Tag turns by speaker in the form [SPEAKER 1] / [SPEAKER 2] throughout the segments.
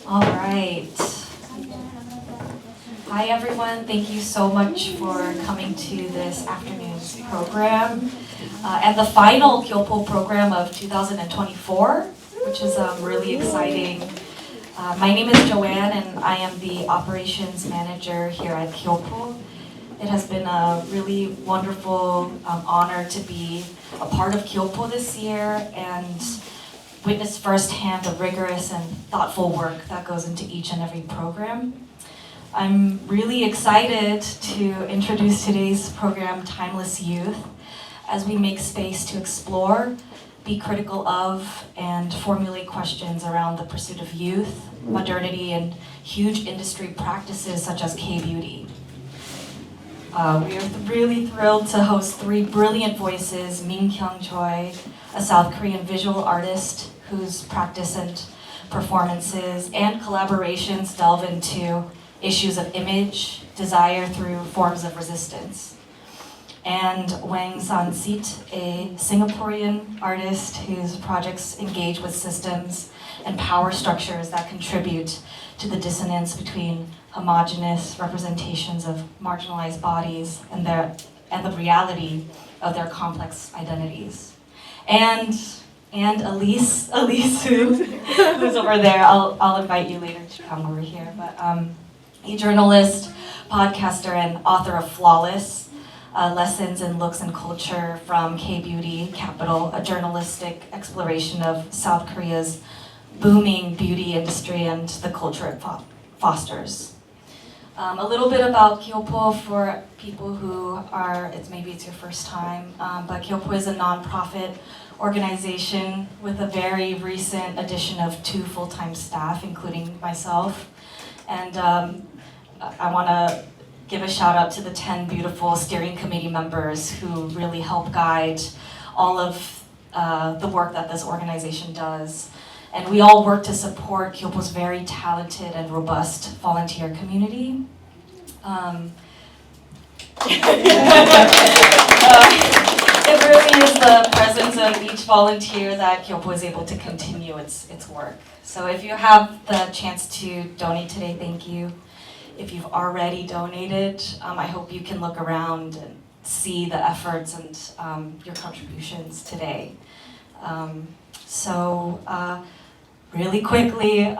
[SPEAKER 1] All right. Hi, everyone. Thank you so much for coming to this afternoon's program and the final GYOPO program of 2024, which is really exciting. My name is Joanne, and I am the operations manager here at GYOPO. It has been a really wonderful honor to be a part of GYOPO this year and witness firsthand the rigorous and thoughtful work that goes into each and every program. I'm really excited to introduce today's program, Timeless Youth, as we make space to explore, be critical of, and formulate questions around the pursuit of youth, modernity, and huge industry practices such as K-beauty. We are really thrilled to host three brilliant voices, Minkyung Choi, a South Korean visual artist whose practice and performances and collaborations delve into issues of image, desire through forms of resistance. And Weng San Sit, a Singaporean artist whose projects engage with systems and power structures that contribute to the dissonance between homogeneous representations of marginalized bodies and the reality of their complex identities. And Elise Hu, who's over there. I'll invite you later to come over here. But a journalist, podcaster, and author of Flawless, Lessons in Looks and Culture from K-Beauty Capital, a journalistic exploration of South Korea's booming beauty industry and the culture it fosters. A little bit about GYOPO for people who maybe it's your first time, but GYOPO is a nonprofit organization with a very recent addition of 2 full-time staff, including myself. And I want to give a shout out to the 10 beautiful steering committee members who really help guide all of the work that this organization does. And we all work to support GYOPO's very talented and robust volunteer community. It really is the presence of each volunteer that GYOPO is able to continue its work. So if you have the chance to donate today, thank you. If you've already donated, I hope you can look around and see the efforts and your contributions today. Really quickly,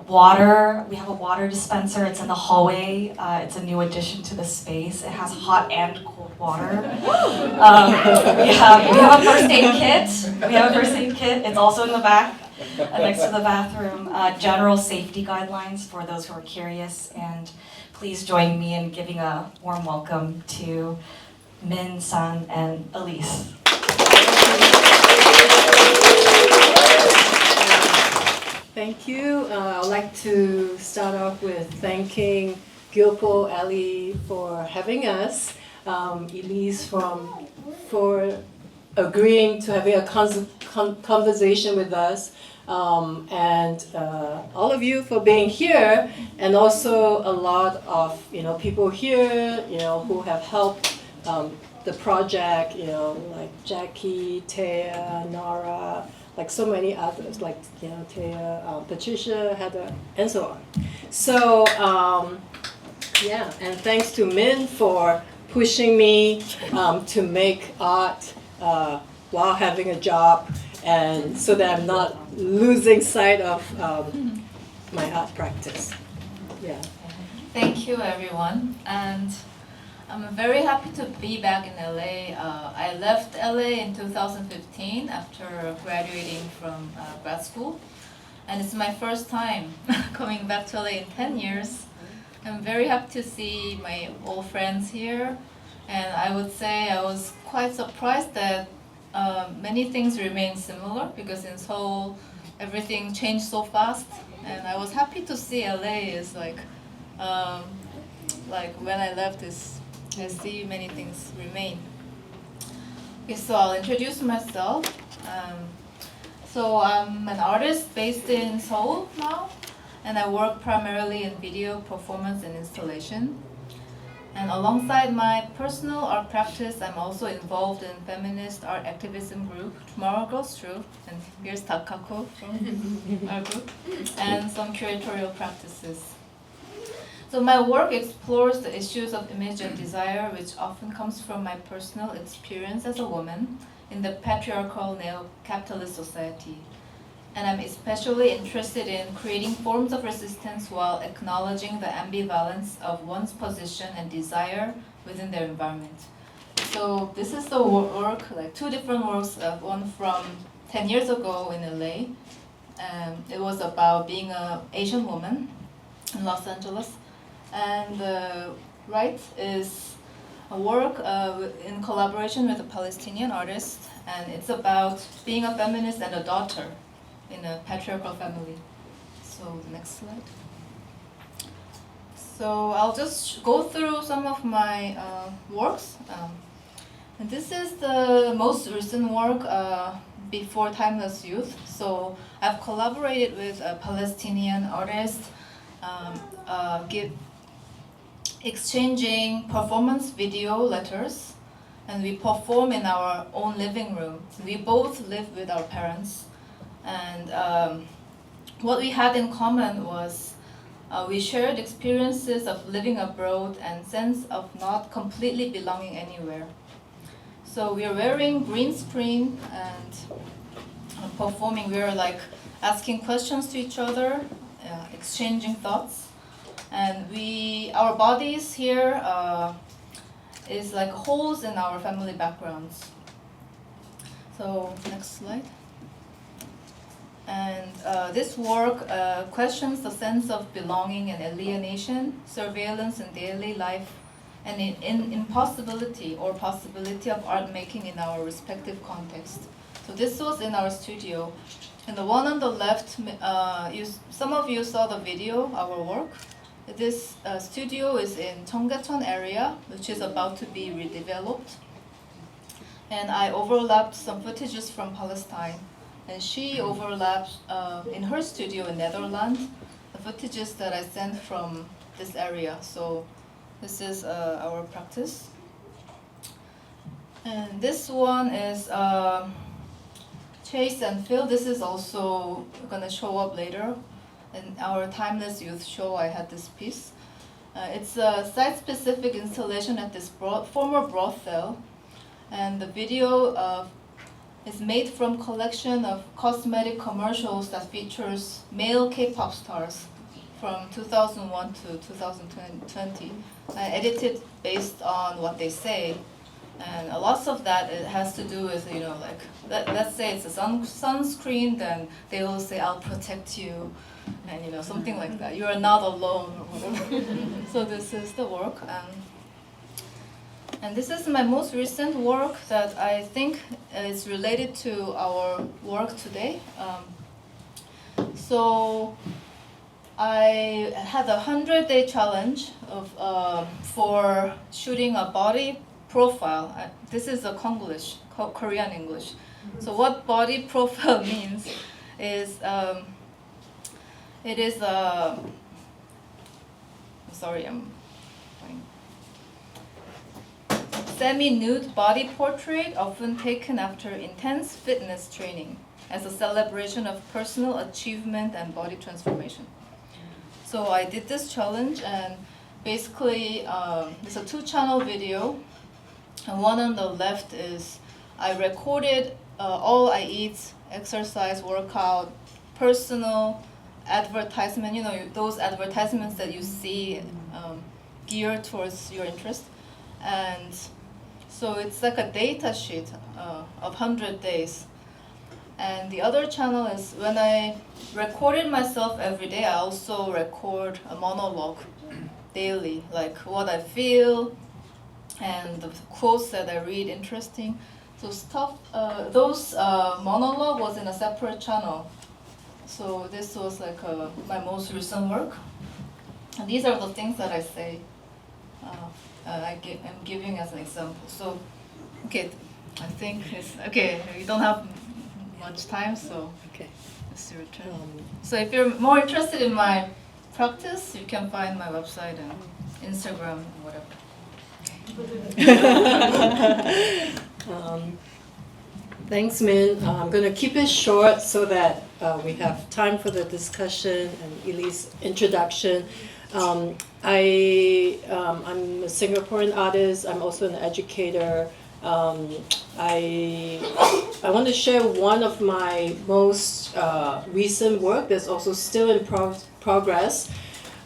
[SPEAKER 1] water. We have a water dispenser. It's in the hallway. It's a new addition to the space. It has hot and cold water. We have a first aid kit. It's also in the back, next to the bathroom. General safety guidelines for those who are curious. And please join me in giving a warm welcome to Min, San, and Elise.
[SPEAKER 2] Thank you. I'd like to start off with thanking GYOPO Ali for having us, Elise for agreeing to having a conversation with us, and all of you for being here, and also a lot of people here who have helped the project, like Jackie, Taya, Nara, like so many others, like Taya, Patricia, Heather, and so on. So and thanks to Min for pushing me to make art while having a job, and so that I'm not losing sight of my art practice. Yeah.
[SPEAKER 3] Thank you, everyone, and I'm very happy to be back in LA. I left LA in 2015 after graduating from grad school, and it's my first time coming back to LA in 10 years. I'm very happy to see my old friends here, and I would say I was quite surprised that many things remain similar, because in Seoul everything changed so fast, and I was happy to see LA is like when I left I see many things remain. Okay, so I'll introduce myself. So I'm an artist based in Seoul now, and I work primarily in video performance and installation. And alongside my personal art practice, I'm also involved in feminist art activism group, Tomorrow Girls True, and here's Takako from our group, and some curatorial practices. So my work explores the issues of image and desire, which often comes from my personal experience as a woman in the patriarchal neo-capitalist society. And I'm especially interested in creating forms of resistance while acknowledging the ambivalence of one's position and desire within their environment. So this is the work, like two different works, one from 10 years ago in LA. It was about being an Asian woman in Los Angeles. And the right is a work in collaboration with a Palestinian artist, and it's about being a feminist and a daughter in a patriarchal family. So next slide. So I'll just go through some of my works. And this is the most recent work before Timeless Youth. So I've collaborated with a Palestinian artist, exchanging performance video letters, and we perform in our own living room. We both live with our parents, and what we had in common was we shared experiences of living abroad and sense of not completely belonging anywhere. So we are wearing green screen and performing. We are like asking questions to each other, exchanging thoughts. And our bodies here is like holes in our family backgrounds. So next slide. And this work questions the sense of belonging and alienation, surveillance in daily life, and in impossibility or possibility of art making in our respective context. So this was in our studio. And the one on the left, some of you saw the video, our work. This studio is in Cheonggyecheon area, which is about to be redeveloped. And I overlapped some footages from Palestine. And she overlapped in her studio in Netherlands, the footages that I sent from this area. So this is our practice. And this one is Chase and Phil. This is also going to show up later. In our Timeless Youth show, I had this piece. It's a site-specific installation at this former brothel, and the video is made from collection of cosmetic commercials that features male K-pop stars from 2001 to 2020. I edited based on what they say, and a lot of that it has to do with, like let's say it's a sunscreen, then they will say I'll protect you. And something like that. You are not alone or whatever. So this is the work. And this is my most recent work that I think is related to our work today. So I had a 100-day challenge for shooting a body profile. This is a Konglish, Korean English. So what body profile means is it is semi-nude body portrait, often taken after intense fitness training, as a celebration of personal achievement and body transformation. So I did this challenge, and basically it's a 2-channel video, and one on the left is I recorded all I eat, exercise, workout, personal advertisement, those advertisements that you see geared towards your interest. And so it's like a data sheet of 100 days. And the other channel is when I recorded myself every day, I also record a monologue daily, like what I feel and the quotes that I read interesting. So those monologue was in a separate channel. So this was like my most recent work. And these are the things that I say. I'm giving as an example. So, okay, I think it's, okay, we don't have much time, so
[SPEAKER 2] Okay.
[SPEAKER 3] let's return. So if you're more interested in my practice, you can find my website and Instagram and whatever.
[SPEAKER 2] Thanks, Min. I'm going to keep it short so that we have time for the discussion and Elise's introduction. I'm a Singaporean artist. I'm also an educator. I want to share one of my most recent work that's also still in progress.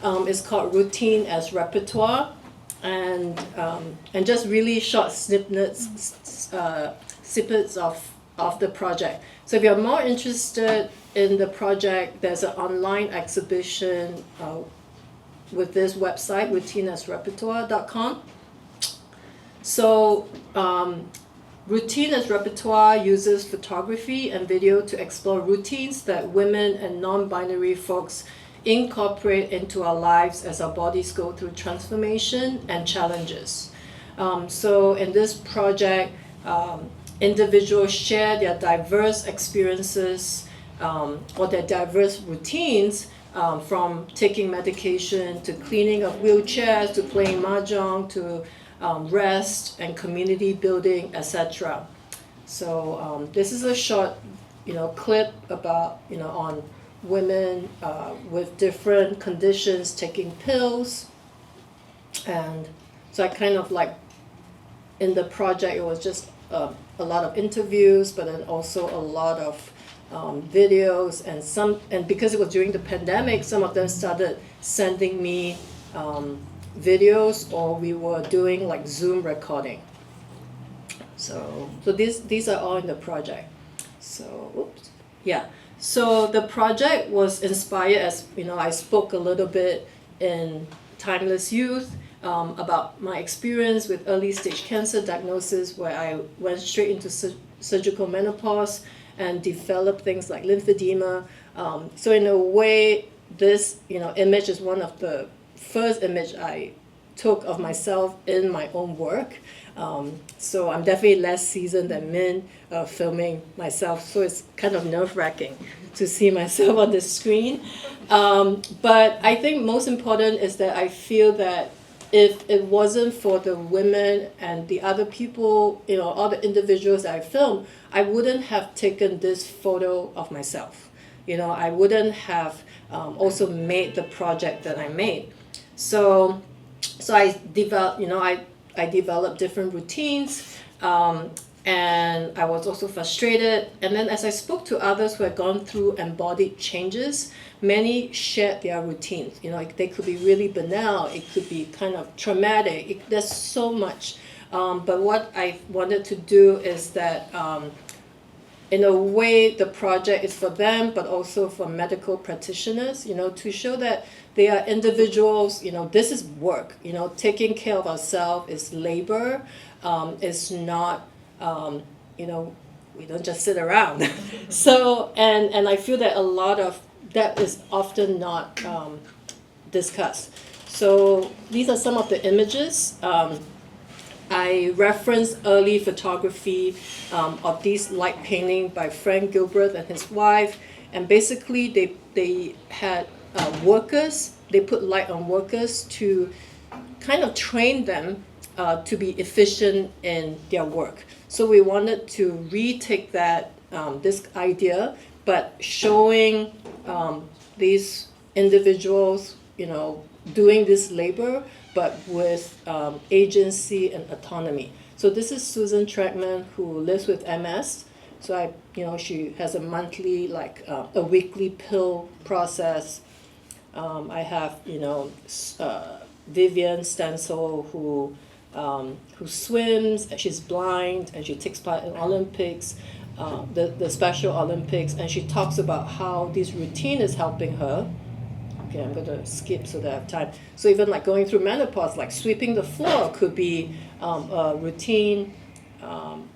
[SPEAKER 2] It's called Routine as Repertoire, and just really short snippets of the project. So if you're more interested in the project, there's an online exhibition with this website, routineasrepertoire.com. So Routine as Repertoire uses photography and video to explore routines that women and non-binary folks incorporate into our lives as our bodies go through transformation and challenges. So in this project, individuals share their diverse experiences or their diverse routines, from taking medication to cleaning of wheelchairs to playing mahjong to rest and community building, etc. So this is a short, clip about, on women with different conditions taking pills. And so I kind of like, in the project, it was just a lot of interviews, but then also a lot of videos, and because it was during the pandemic, some of them started sending me videos, or we were doing like Zoom recording. So these are all in the project. So So the project was inspired, as I spoke a little bit in Timeless Youth about my experience with early stage cancer diagnosis, where I went straight into surgical menopause and developed things like lymphedema. So in a way, this image is one of the first image I took of myself in my own work. So I'm definitely less seasoned than Min filming myself, so it's kind of nerve-wracking to see myself on the screen. But I think most important is that I feel that if it wasn't for the women and the other people, all the individuals that I filmed, I wouldn't have taken this photo of myself. I wouldn't have also made the project that I made. So I developed, I developed different routines, and I was also frustrated. And then as I spoke to others who had gone through embodied changes, many shared their routines. They could be really banal, it could be kind of traumatic, there's so much. But what I wanted to do is that in a way, the project is for them, but also for medical practitioners, to show that they are individuals, this is work, taking care of ourselves is labor, it's not, we don't just sit around. So, and I feel that a lot of that is often not discussed. So these are some of the images. I referenced early photography of these light painting by Frank Gilbert and his wife, and basically they had workers. They put light on workers to kind of train them to be efficient in their work. So we wanted to retake that this idea, but showing these individuals, doing this labor, but with agency and autonomy. So this is Susan Trackman, who lives with MS. So she has a monthly, a weekly pill process. I have, Vivian Stansel, who swims, and she's blind, and she takes part in Olympics, the Special Olympics, and she talks about how this routine is helping her. Okay, I'm going to skip so that I have time. So even going through menopause, sweeping the floor could be a routine.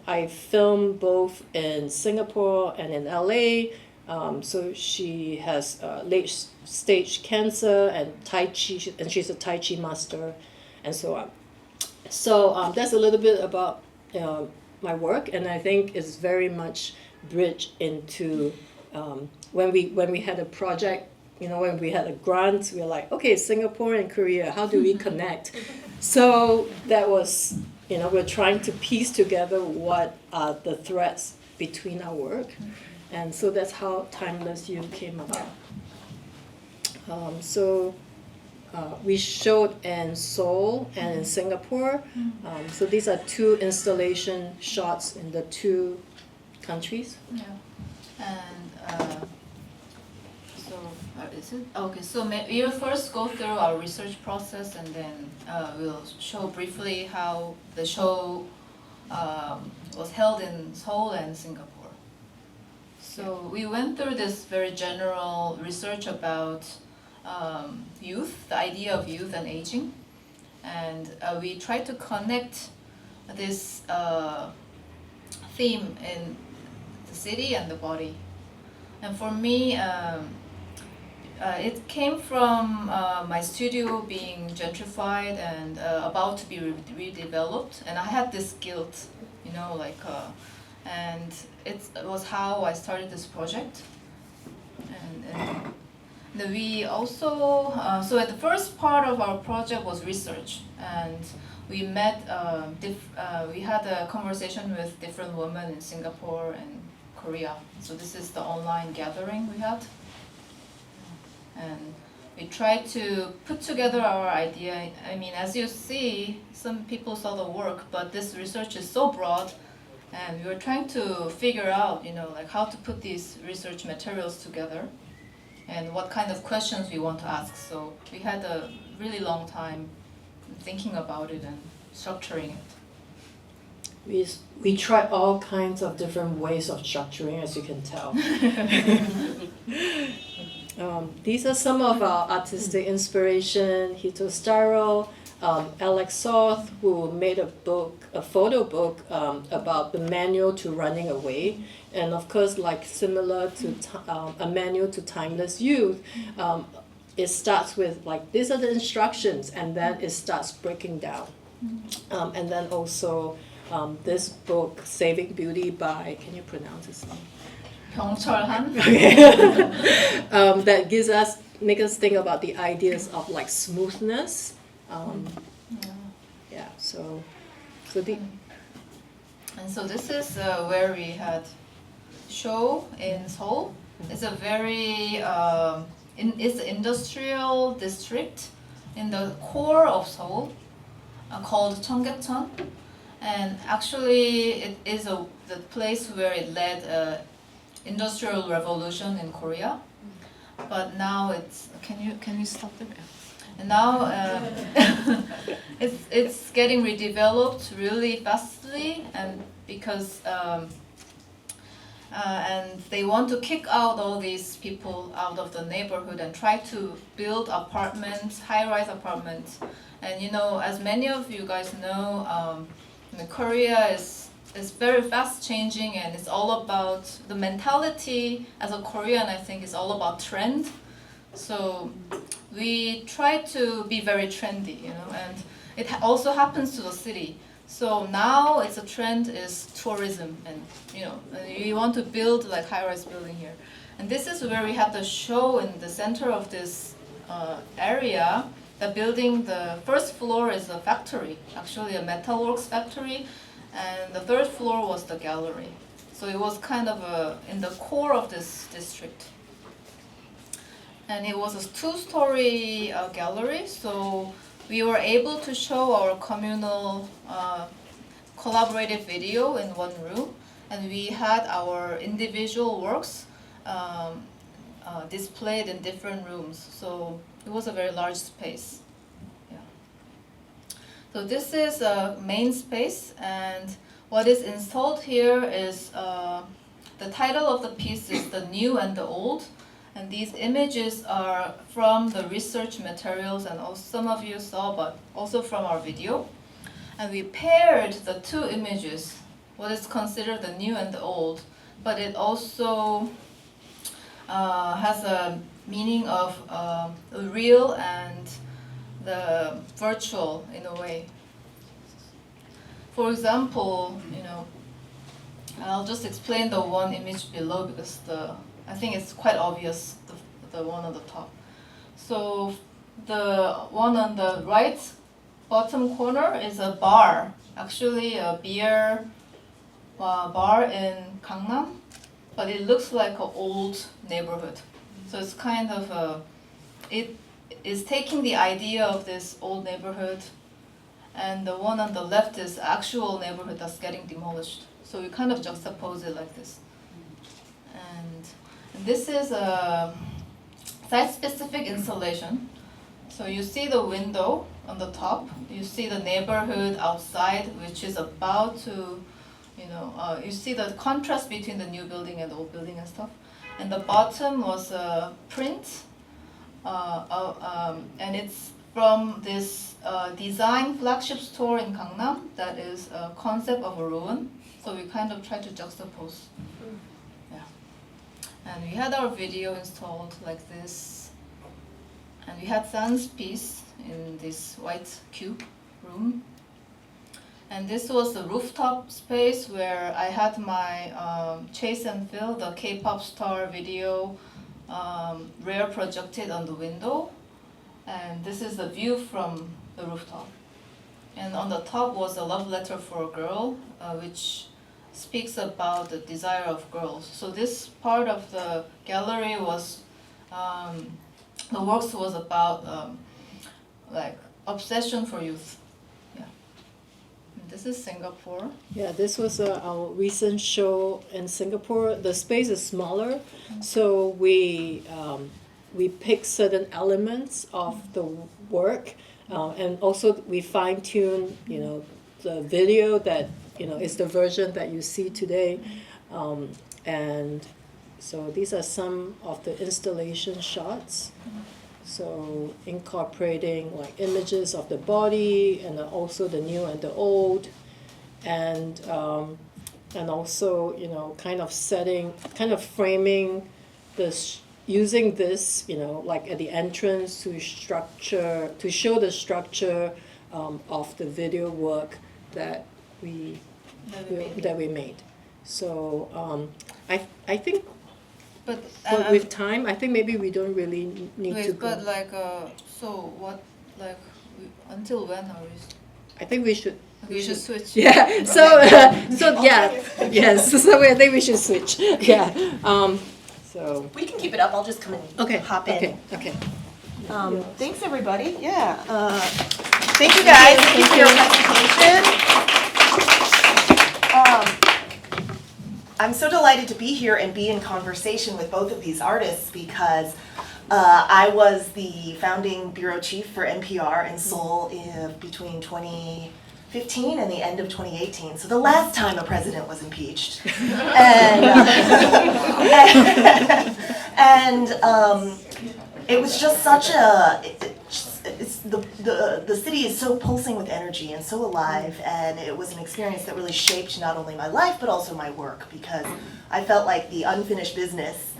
[SPEAKER 2] I filmed both in Singapore and in LA. So she has late stage cancer and Tai Chi, and she's a Tai Chi master, and so on. So that's a little bit about my work, and I think it's very much bridged into when we had a project when we had a grant, we were like, okay, Singapore and Korea, how do we connect? So that was, we're trying to piece together what are the threads between our work. And so that's how Timeless Youth came about. We showed in Seoul and in Singapore. So these are 2 installation shots in the 2 countries.
[SPEAKER 3] Yeah. And is it? Okay, so we'll first go through our research process, and then we'll show briefly how the show was held in Seoul and Singapore. So we went through this very general research about youth, the idea of youth and aging, and we tried to connect this theme in the city and the body. And for me, it came from my studio being gentrified and about to be redeveloped, and I had this guilt, and it was how I started this project. And we also, so at the first part of our project was research, and we met, we had a conversation with different women in Singapore and Korea. So this is the online gathering we had. And we tried to put together our idea. I mean, as you see, some people saw the work, but this research is so broad, and we were trying to figure out, how to put these research materials together and what kind of questions we want to ask. So we had a really long time thinking about it and structuring it.
[SPEAKER 2] We tried all kinds of different ways of structuring, as you can tell. These are some of our artistic inspiration. Hito Styro, Alex Soth, who made a photo book about the manual to running away. And of course, like similar to a manual to Timeless Youth, it starts with like, these are the instructions, and then it starts breaking down. And then also this book, Saving Beauty by, can you pronounce his name?
[SPEAKER 3] 병철한.
[SPEAKER 2] That make us think about the ideas of like smoothness. Yeah, so
[SPEAKER 3] and so this is where we had show in Seoul. It's a very it's an industrial district in the core of Seoul called Cheonggyecheon, and actually it is the place where it led industrial revolution in Korea. But now it's can you stop there? And now it's getting redeveloped really fastly, and because and they want to kick out all these people out of the neighborhood and try to build apartments, high-rise apartments. And as many of you guys know, Korea is very fast changing, and it's all about the mentality. As a Korean, I think it's all about trend. So we try to be very trendy, and it also happens to the city. So now it's a trend is tourism, and we want to build like high-rise building here. And this is where we have the show in the center of this area. The building, the first floor is a factory, actually a metalworks factory, and the third floor was the gallery. So it was kind of in the core of this district. And it was a two-story gallery, so we were able to show our communal collaborative video in one room, and we had our individual works displayed in different rooms. So it was a very large space. Yeah. So this is a main space, and what is installed here is the title of the piece is The New and the Old. And these images are from the research materials, and also some of you saw, but also from our video. And we paired the two images, what is considered the new and the old, but it also has a meaning of the real and the virtual in a way. For example, I'll just explain the one image below because I think it's quite obvious, the the one on the top. So the one on the right bottom corner is a bar, actually a beer bar in Gangnam, but it looks like an old neighborhood. So it's kind of it is taking the idea of this old neighborhood, and the one on the left is actual neighborhood that's getting demolished. So we kind of juxtapose it like this. And this is a site-specific installation. So you see the window on the top, you see the neighborhood outside, which is about to, you see the contrast between the new building and the old building and stuff. And the bottom was a print, and it's from this design flagship store in Gangnam that is a concept of a ruin. So we kind of try to juxtapose. Yeah. And we had our video installed like this. And we had San's piece in this white cube room. And this was the rooftop space where I had my Chase and Phil, the K-pop star video, rear projected on the window. And this is the view from the rooftop. And on the top was a love letter for a girl, which speaks about the desire of girls. So this part of the gallery was, the works was about like obsession for youth. Yeah. And this is Singapore.
[SPEAKER 2] Yeah, this was our recent show in Singapore. The space is smaller, so we pick certain elements of the work, and also we fine tune, the video that is the version that you see today, and so these are some of the installation shots. So incorporating like images of the body and also the new and the old, and also kind of framing this, using this like at the entrance to show the structure of the video work that we made. So I think. But with time, I think maybe we don't really need to go.
[SPEAKER 3] But so what, until when are we?
[SPEAKER 2] I think we should.
[SPEAKER 3] We should switch.
[SPEAKER 2] Yeah. So yeah. Yes. So I think we should switch. Yeah. So.
[SPEAKER 4] We can keep it up. I'll just come and hop in.
[SPEAKER 2] Okay.
[SPEAKER 4] Thanks everybody. Yeah. Thank you guys. Thank you for your presentation. I'm so delighted to be here and be in conversation with both of these artists because I was the founding bureau chief for NPR in Seoul between 2015 and the end of 2018. So the last time a president was impeached. And it was just such the city is so pulsing with energy and so alive, and it was an experience that really shaped not only my life but also my work, because I felt like the unfinished business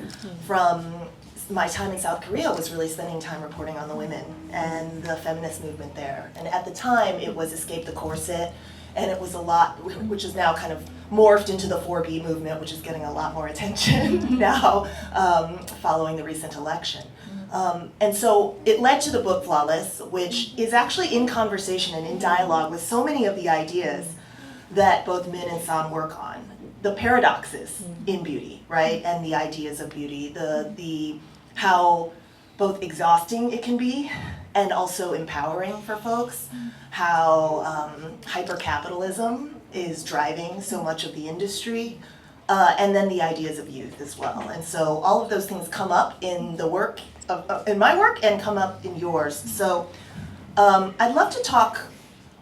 [SPEAKER 4] from my time in South Korea was really spending time reporting on the women and the feminist movement there. And at the time it was Escape the Corset, and it was a lot, which is now kind of morphed into the 4B movement, which is getting a lot more attention now following the recent election. And so it led to the book Flawless, which is actually in conversation and in dialogue with so many of the ideas that both Min and San work on. The paradoxes in beauty, right? And the ideas of beauty, the how both exhausting it can be and also empowering for folks, how hyper-capitalism is driving so much of the industry, and then the ideas of youth as well. And so all of those things come up in the work, in my work, and come up in yours. So I'd love to talk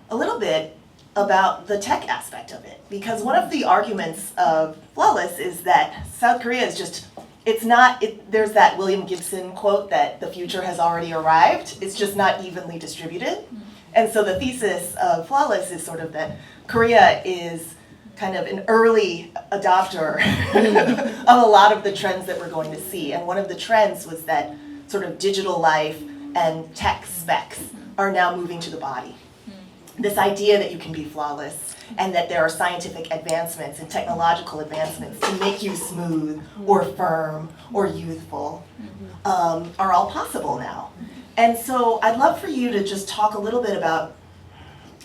[SPEAKER 4] a little bit about the tech aspect of it, because one of the arguments of Flawless is that South Korea is just, there's that William Gibson quote that the future has already arrived, it's just not evenly distributed. And so the thesis of Flawless is sort of that Korea is kind of an early adopter of a lot of the trends that we're going to see. And one of the trends was that sort of digital life and tech specs are now moving to the body. this idea that you can be flawless and that there are scientific advancements and technological advancements to make you smooth or firm or youthful are all possible now. And so I'd love for you to just talk a little bit about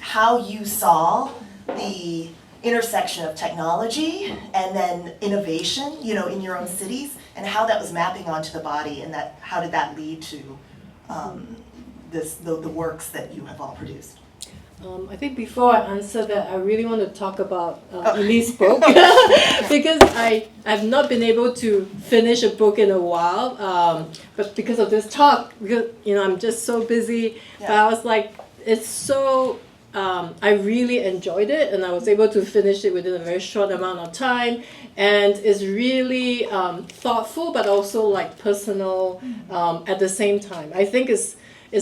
[SPEAKER 4] how you saw the intersection of technology and then innovation, you know, in your own cities, and how that was mapping onto the body, and that how did that lead to the works that you have all produced.
[SPEAKER 2] I think before I answer that, I really want to talk about Elise's book because I've not been able to finish a book in a while, but because of this talk, because I'm just so busy.
[SPEAKER 4] Yeah.
[SPEAKER 2] But I was like, it's so. I really enjoyed it, and I was able to finish it within a very short amount of time. And it's really thoughtful, but also like personal at the same time. I think it's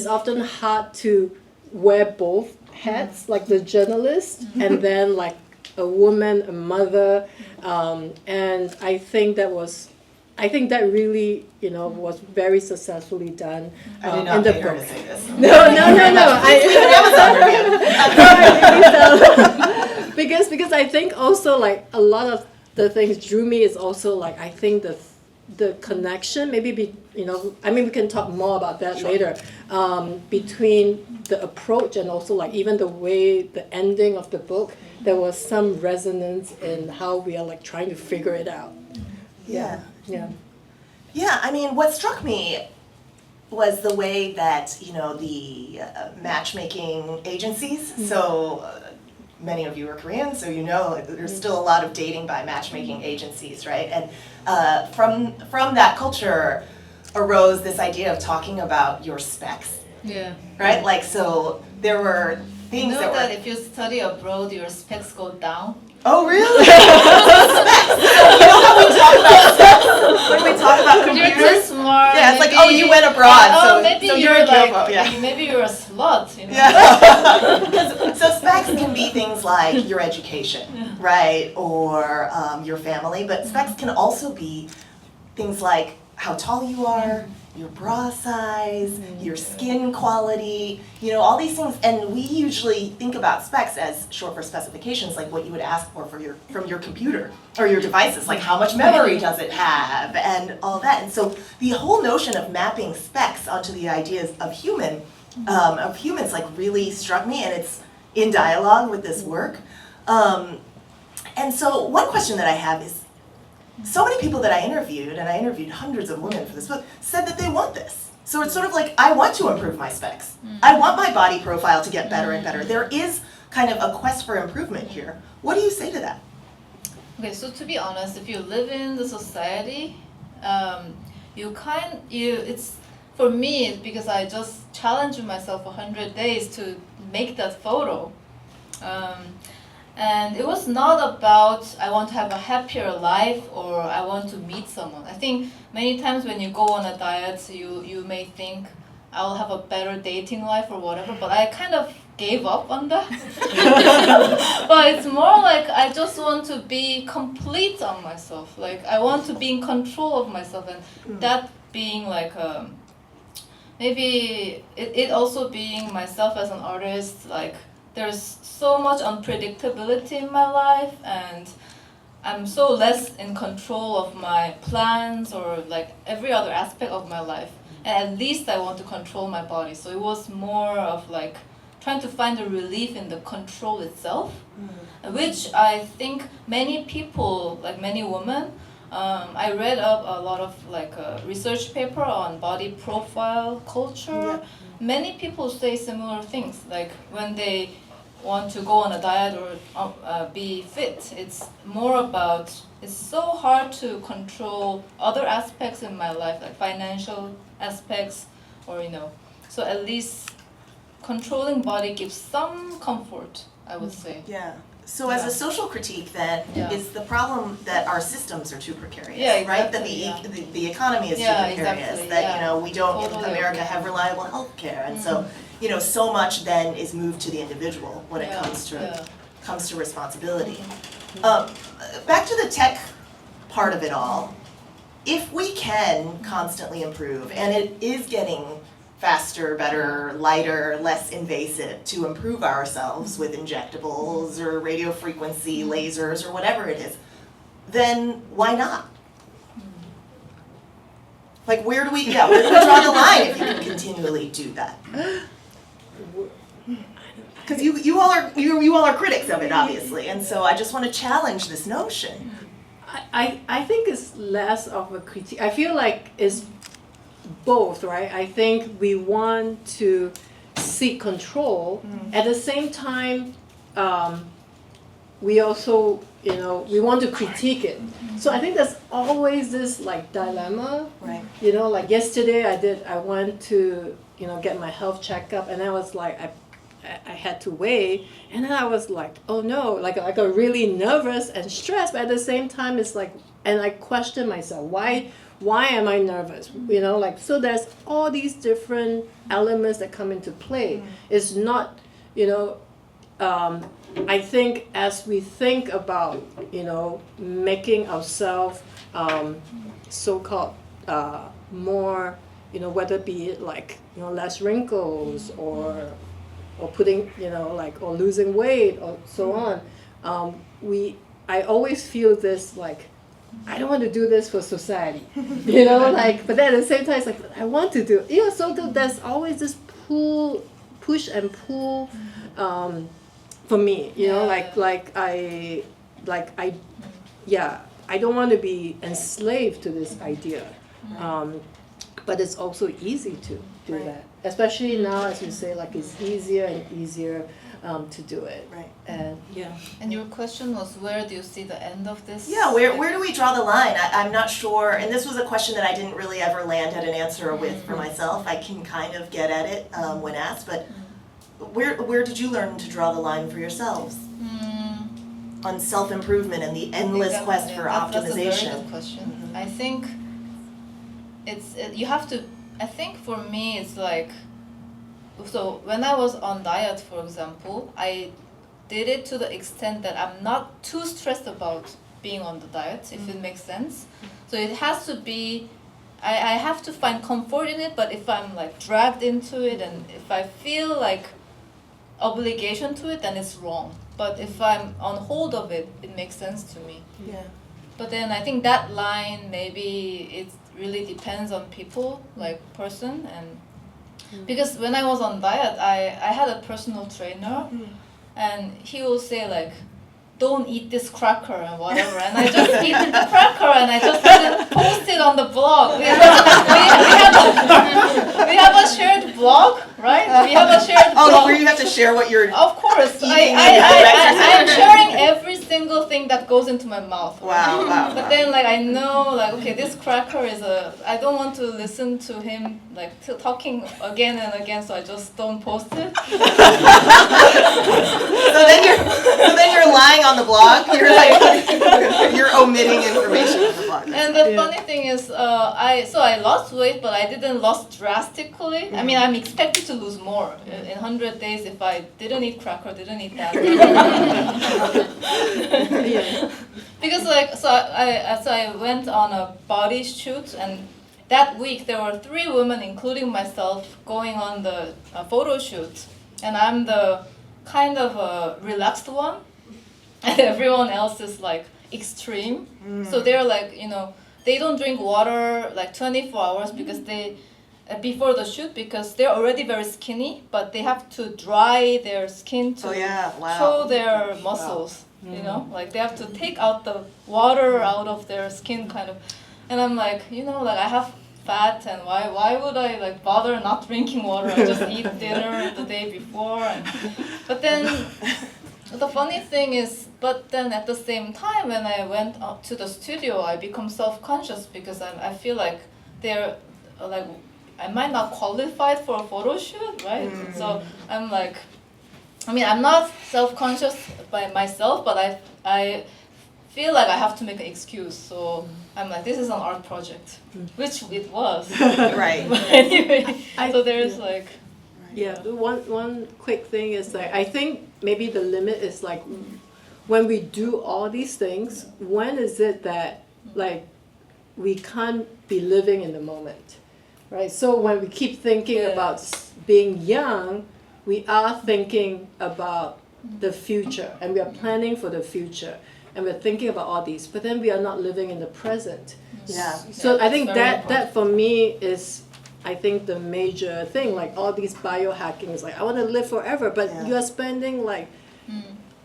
[SPEAKER 2] often hard to wear both hats, like the journalist and then like a woman, a mother, and I think that really was very successfully done
[SPEAKER 4] I did
[SPEAKER 2] in
[SPEAKER 4] not
[SPEAKER 2] the
[SPEAKER 4] pay her
[SPEAKER 2] book.
[SPEAKER 4] to say this.
[SPEAKER 2] No. Because I think also like a lot of the things drew me is also like I think the connection maybe we can talk more about that later between the approach and also like even the way the ending of the book, there was some resonance in how we are like trying to figure it out.
[SPEAKER 4] Yeah.
[SPEAKER 2] Yeah.
[SPEAKER 4] I mean, what struck me was the way that, the matchmaking agencies, so many of you are Korean, so there's still a lot of dating by matchmaking agencies, right? And from that culture arose this idea of talking about your specs,
[SPEAKER 3] Yeah.
[SPEAKER 4] right? Like, so there were
[SPEAKER 3] You
[SPEAKER 4] things
[SPEAKER 3] know
[SPEAKER 4] that
[SPEAKER 3] that
[SPEAKER 4] were...
[SPEAKER 3] if you study abroad, your specs go down?
[SPEAKER 4] Oh, really? Specs. You know how we talk about specs when we talk about
[SPEAKER 3] You're too
[SPEAKER 4] computers?
[SPEAKER 3] smart.
[SPEAKER 4] Yeah, it's like,
[SPEAKER 3] maybe-
[SPEAKER 4] oh, you went abroad,
[SPEAKER 3] maybe
[SPEAKER 4] so
[SPEAKER 3] you're
[SPEAKER 4] you're a
[SPEAKER 3] like,
[SPEAKER 4] GYOPO, yeah.
[SPEAKER 3] maybe you're a slut,
[SPEAKER 4] Yeah. So specs can be things like your education, right, or your family, but specs can also be things like how tall you are, your bra size, your skin quality, all these things. And we usually think about specs as short for specifications, like what you would ask for from your computer or your devices, like how much memory does it have and all that. And so the whole notion of mapping specs onto the ideas of humans like really struck me, and it's in dialogue with this work. And so one question that I have is, so many people that I interviewed, and I interviewed hundreds of women for this book, said that they want this. So it's sort of like, I want to improve my specs. I want my body profile to get better and better. There is kind of a quest for improvement here. What do you say to that?
[SPEAKER 3] Okay, so to be honest, if you live in the society, it's for me, it's because I just challenged myself 100 days to make that photo. And it was not about I want to have a happier life or I want to meet someone. I think many times when you go on a diet, you may think I'll have a better dating life or whatever, but I kind of gave up on that. But it's more like I just want to be complete on myself. Like I want to be in control of myself, and that being like maybe it also being myself as an artist, like there's so much unpredictability in my life, and I'm so less in control of my plans or like every other aspect of my life. And at least I want to control my body. So it was more of like trying to find a relief in the control itself, which I think many people, like many women, I read up a lot of like a research paper on body profile culture.
[SPEAKER 4] Yeah.
[SPEAKER 3] Many people say similar things, like when they want to go on a diet or be fit, it's more about, it's so hard to control other aspects in my life, like financial aspects or so at least controlling body gives some comfort, I would say.
[SPEAKER 4] Yeah. So as a social critique then,
[SPEAKER 3] Yeah.
[SPEAKER 4] is the problem that our systems are too precarious,
[SPEAKER 3] Yeah,
[SPEAKER 4] right? That
[SPEAKER 3] exactly,
[SPEAKER 4] the economy is too
[SPEAKER 3] Yeah,
[SPEAKER 4] precarious,
[SPEAKER 3] exactly,
[SPEAKER 4] that
[SPEAKER 3] yeah.
[SPEAKER 4] we don't in
[SPEAKER 3] Totally
[SPEAKER 4] America
[SPEAKER 3] agree.
[SPEAKER 4] have reliable health care, and so so much then is moved to the individual when it comes to responsibility. Back to the tech part of it all. If we can constantly improve, and it is getting faster, better, lighter, less invasive to improve ourselves with injectables or radio frequency lasers or whatever it is, then why not? Like where do we draw the line if you can continually do that? Because you all are critics of it, obviously, and so I just want to challenge this notion.
[SPEAKER 2] I think it's less of a critique. I feel like it's both, right? I think we want to seek control. At the same time, we also, we want to critique it. So I think there's always this like dilemma.
[SPEAKER 4] Right.
[SPEAKER 2] Like yesterday I went to, get my health checkup, and I was like, I had to weigh, and then I was like, oh no, like I got really nervous and stressed, but at the same time it's like, and I questioned myself, why am I nervous? So there's all these different elements that come into play. It's not, I think as we think about, making ourselves so-called more, whether be it like, less wrinkles or putting, or losing weight or so on, I always feel this like, I don't want to do this for society, but then at the same time, it's like, I want to do it. So there's always this push and pull for me, I don't want to be enslaved to this idea. But it's also easy to do that, especially now, as you say, like it's easier and easier to do it.
[SPEAKER 4] Right.
[SPEAKER 2] And
[SPEAKER 3] And your question was, where do you see the end of this?
[SPEAKER 4] Yeah, where do we draw the line? I'm not sure, and this was a question that I didn't really ever land at an answer with for myself. I can kind of get at it when asked, but where did you learn to draw the line for yourselves? On self-improvement and the endless quest for optimization?
[SPEAKER 3] That's a very good question. I think you have to, I think for me it's like, so when I was on diet, for example, I did it to the extent that I'm not too stressed about being on the diet, if it makes sense. So it has to be, I have to find comfort in it, but if I'm like dragged into it and if I feel like obligation to it, then it's wrong. But if I'm on hold of it, it makes sense to me.
[SPEAKER 4] Yeah.
[SPEAKER 3] But then I think that line, maybe it really depends on people, like person, and because when I was on diet, I had a personal trainer, and he will say like, don't eat this cracker and whatever, and I just eat the cracker and I just didn't post it on the blog. We have a shared blog, right? We have a shared blog.
[SPEAKER 4] Oh, where you have to share what you're
[SPEAKER 3] Of course,
[SPEAKER 4] eating
[SPEAKER 3] I am sharing every single thing that goes into my mouth.
[SPEAKER 4] Wow.
[SPEAKER 3] But then like I know like, okay, this cracker is I don't want to listen to him like talking again and again, so I just don't post it.
[SPEAKER 4] So then you're lying on the blog. You're like you're omitting information on the blog.
[SPEAKER 3] And the funny thing is, I lost weight, but I didn't lose drastically. I mean, I'm expected to lose more in 100 days if I didn't eat cracker, didn't eat that. Because like, so I went on a body shoot, and that week there were 3 women, including myself, going on the photo shoot, and I'm the kind of a relaxed one, and everyone else is like extreme. So they're like, they don't drink water like 24 hours because they before the shoot, because they're already very skinny, but they have to dry their skin to show their muscles. Like they have to take out the water out of their skin kind of. And I'm like, like I have fat, and why would I like bother not drinking water? I just eat dinner the day before. But then the funny thing is, but then at the same time when I went up to the studio, I become self-conscious because I feel like they're like, I might not qualify for a photo shoot, right? So I'm like, I mean, I'm not self-conscious by myself, but I feel like I have to make an excuse. So I'm like, this is an art project, which it was.
[SPEAKER 4] Right.
[SPEAKER 3] But anyway, so there's like.
[SPEAKER 2] Yeah, one quick thing is that I think maybe the limit is like when we do all these things, when is it that like we can't be living in the moment? right? So when we keep thinking about being young, we are thinking about the future, and we are planning for the future, and we're thinking about all these, but then we are not living in the present.
[SPEAKER 4] Yeah.
[SPEAKER 2] So
[SPEAKER 3] Yeah,
[SPEAKER 2] I think
[SPEAKER 3] it's very
[SPEAKER 2] that for me is, I think, the major thing. Like all these biohacking is like, I want to live forever, but
[SPEAKER 4] Yeah.
[SPEAKER 2] you are spending like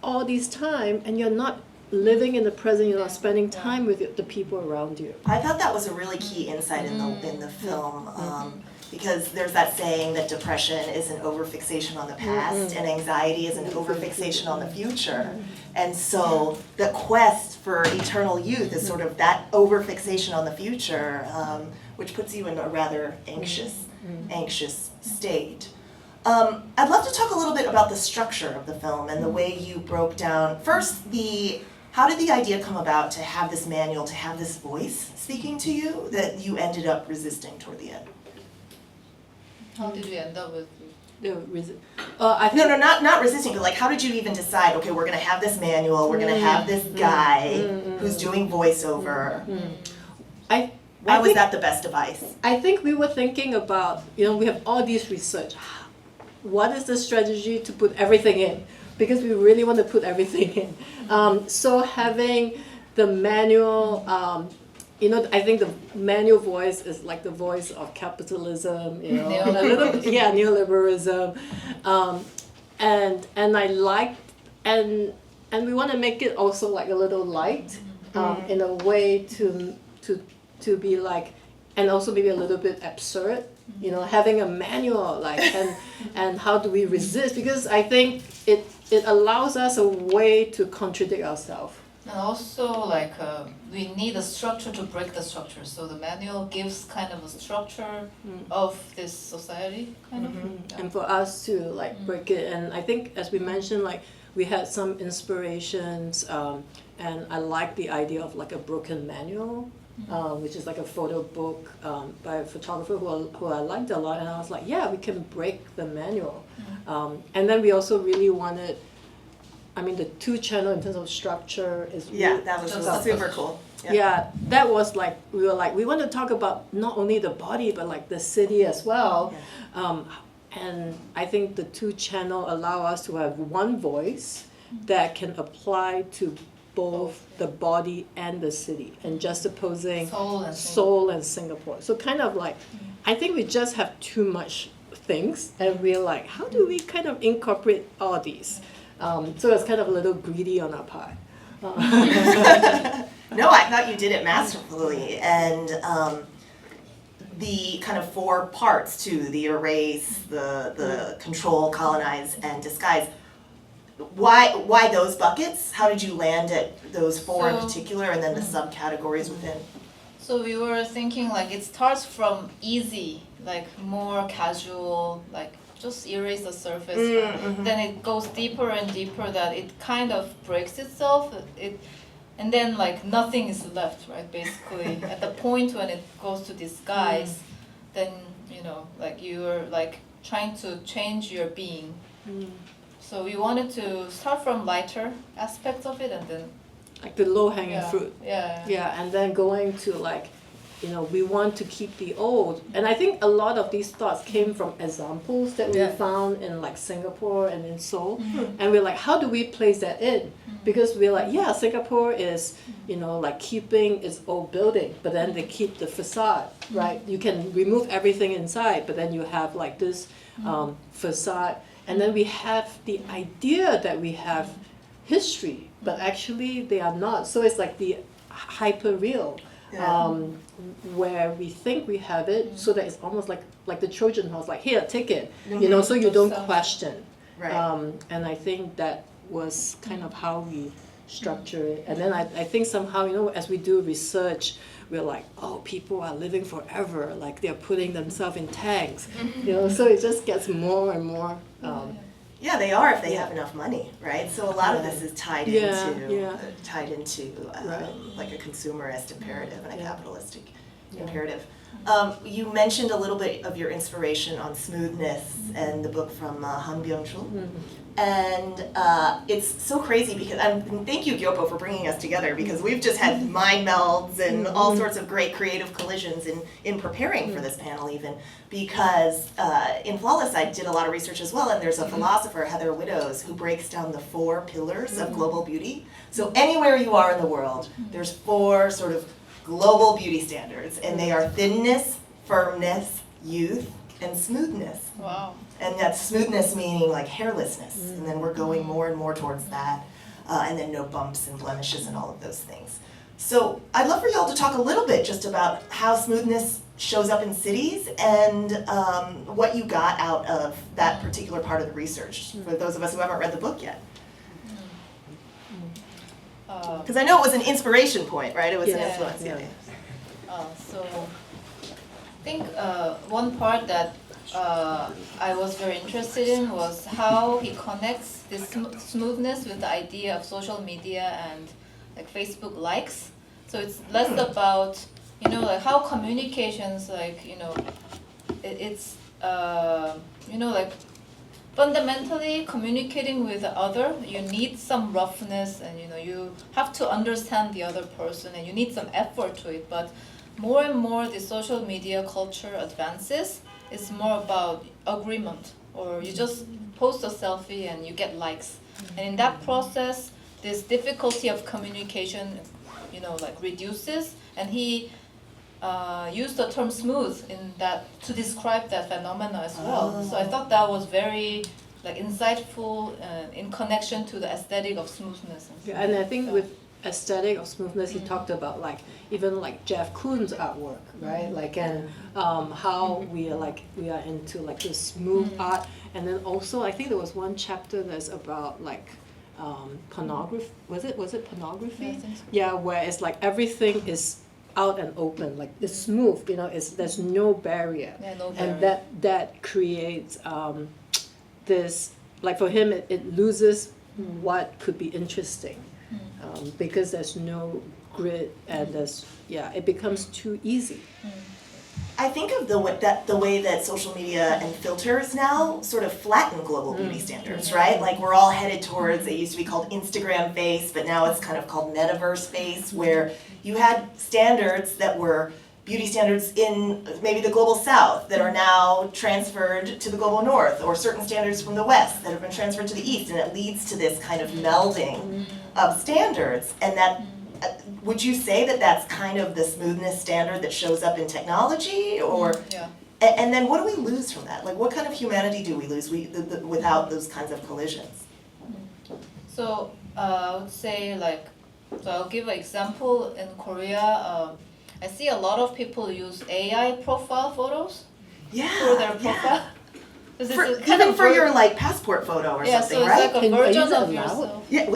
[SPEAKER 2] all this time, and you're not living in the present. You're not spending time with the people around you.
[SPEAKER 4] I thought that was a really key insight in the film, because there's that saying that depression is an overfixation on the past and anxiety is an overfixation on the future. And so the quest for eternal youth is sort of that overfixation on the future, which puts you in a rather anxious state. I'd love to talk a little bit about the structure of the film and the way you broke down, first, how did the idea come about to have this manual, to have this voice speaking to you that you ended up resisting toward the end?
[SPEAKER 3] How did we end up with?
[SPEAKER 2] I think
[SPEAKER 4] No, not resisting, but like how did you even decide, okay, we're gonna have this manual, we're gonna have this guy who's doing voiceover? Why was that the best device?
[SPEAKER 2] I think we were thinking about, we have all these research. What is the strategy to put everything in? Because we really want to put everything in. So having the manual, I think the manual voice is like the voice of capitalism, neoliberalism, and I like, and we want to make it also like a little light, in a way to be like, and also maybe a little bit absurd, having a manual like, and how do we resist? Because I think it allows us a way to contradict ourselves.
[SPEAKER 3] And also, like, we need a structure to break the structure. So the manual gives kind of a structure of this society, kind of. Yeah.
[SPEAKER 2] And for us to like break it, and I think as we mentioned, like we had some inspirations, and I like the idea of like a broken manual, which is like a photo book by a photographer who I liked a lot, and I was like, yeah, we can break the manual. And then we also really wanted, the 2-channel in terms of structure is
[SPEAKER 4] That was super cool.
[SPEAKER 2] Yeah, that was like, we want to talk about not only the body, but like the city as well. And I think the 2-channel allow us to have one voice that can apply to both the body and the city, and juxtaposing Seoul and Singapore. So kind of like, I think we just have too much things, and we're like, how do we kind of incorporate all these? So it's kind of a little greedy on our part.
[SPEAKER 4] No, I thought you did it masterfully, and the kind of 4 parts too, the erase, the control, colonize, and disguise. Why those buckets? How did you land at those 4 in particular, and then the subcategories within?
[SPEAKER 3] So we were thinking like it starts from easy, like more casual, like just erase the surface. Then it goes deeper and deeper that it kind of breaks itself. And then like nothing is left, right? Basically, at the point when it goes to disguise, then like you're like trying to change your being. So we wanted to start from lighter aspects of it, and then
[SPEAKER 2] like the low-hanging fruit.
[SPEAKER 3] Yeah,
[SPEAKER 2] and then going to like, we want to keep the old. And I think a lot of these thoughts came from examples that we found in like Singapore and in Seoul. And we're like, how do we place that in? Because we're like, Singapore is, like keeping its old building, but then they keep the facade, right? You can remove everything inside, but then you have like this facade. And then we have the idea that we have history, but actually they are not. So it's like the hyper-real, where we think we have it, so that it's almost like the Trojan horse, like, here, take it, so you don't question.
[SPEAKER 4] Right.
[SPEAKER 2] And I think that was kind of how we structure it. And then I think somehow, as we do research, we're like, oh, people are living forever, like they're putting themselves in tanks, so it just gets more and more.
[SPEAKER 4] Yeah, they are if they have enough money, right? So a lot of this is tied into like a consumerist imperative and a capitalistic imperative. You mentioned a little bit of your inspiration on smoothness and the book from Han Byung-chul. And it's so crazy because, and thank you GYOPO for bringing us together, because we've just had mind melds and all sorts of great creative collisions in preparing for this panel even, because in Flawless I did a lot of research as well, and there's a philosopher, Heather Widdows, who breaks down the 4 pillars of global beauty. So anywhere you are in the world, there's 4 sort of global beauty standards, and they are thinness, firmness, youth, and smoothness.
[SPEAKER 3] Wow.
[SPEAKER 4] And that smoothness meaning like hairlessness, and then we're going more and more towards that, and then no bumps and blemishes and all of those things. So I'd love for y'all to talk a little bit just about how smoothness shows up in cities and what you got out of that particular part of the research, for those of us who haven't read the book yet. Because I know it was an inspiration point, right? It was an influence.
[SPEAKER 3] So I think one part that I was very interested in was how he connects this smoothness with the idea of social media and like Facebook likes. So it's less about, you know, like how communications, like, you know, it's you know, like fundamentally communicating with the other, you need some roughness, and you know, you have to understand the other person, and you need some effort to it. But more and more the social media culture advances, it's more about agreement, or you just post a selfie and you get likes. And in that process, this difficulty of communication, you know, like reduces. And he used the term smooth in that to describe that phenomena as well. So I thought that was very like insightful in connection to the aesthetic of smoothness.
[SPEAKER 2] Yeah, and I think with aesthetic of smoothness, he talked about like even like Jeff Koons artwork, right? Like, and how we are into like the smooth art, and then also I think there was one chapter that's about like pornography. Was it pornography?
[SPEAKER 3] Yeah, I think so.
[SPEAKER 2] Yeah, where it's like everything is out and open, like it's smooth, you know, there's no barrier.
[SPEAKER 3] Yeah, no
[SPEAKER 2] And
[SPEAKER 3] barrier.
[SPEAKER 2] that creates this, like for him it loses what could be interesting. Because there's no grid and it becomes too easy.
[SPEAKER 4] I think of the way that social media and filters now sort of flatten global beauty standards, right? Like we're all headed towards, it used to be called Instagram face, but now it's kind of called metaverse face, where you had standards that were beauty standards in maybe the global south that are now transferred to the global north, or certain standards from the west that have been transferred to the east, and it leads to this kind of melding of standards. And that, would you say that that's kind of the smoothness standard that shows up in technology, or?
[SPEAKER 3] Yeah.
[SPEAKER 4] And then what do we lose from that? Like what kind of humanity do we lose without those kinds of collisions?
[SPEAKER 3] So I would say like, so I'll give an example. In Korea, I see a lot of people use AI profile photos for their profile. This is a kind
[SPEAKER 4] Even
[SPEAKER 3] of
[SPEAKER 4] for your like passport photo or
[SPEAKER 3] yeah,
[SPEAKER 4] something,
[SPEAKER 3] so it's
[SPEAKER 4] right?
[SPEAKER 3] like a version
[SPEAKER 2] is it
[SPEAKER 3] of
[SPEAKER 2] allowed?
[SPEAKER 3] yourself.
[SPEAKER 4] Yeah,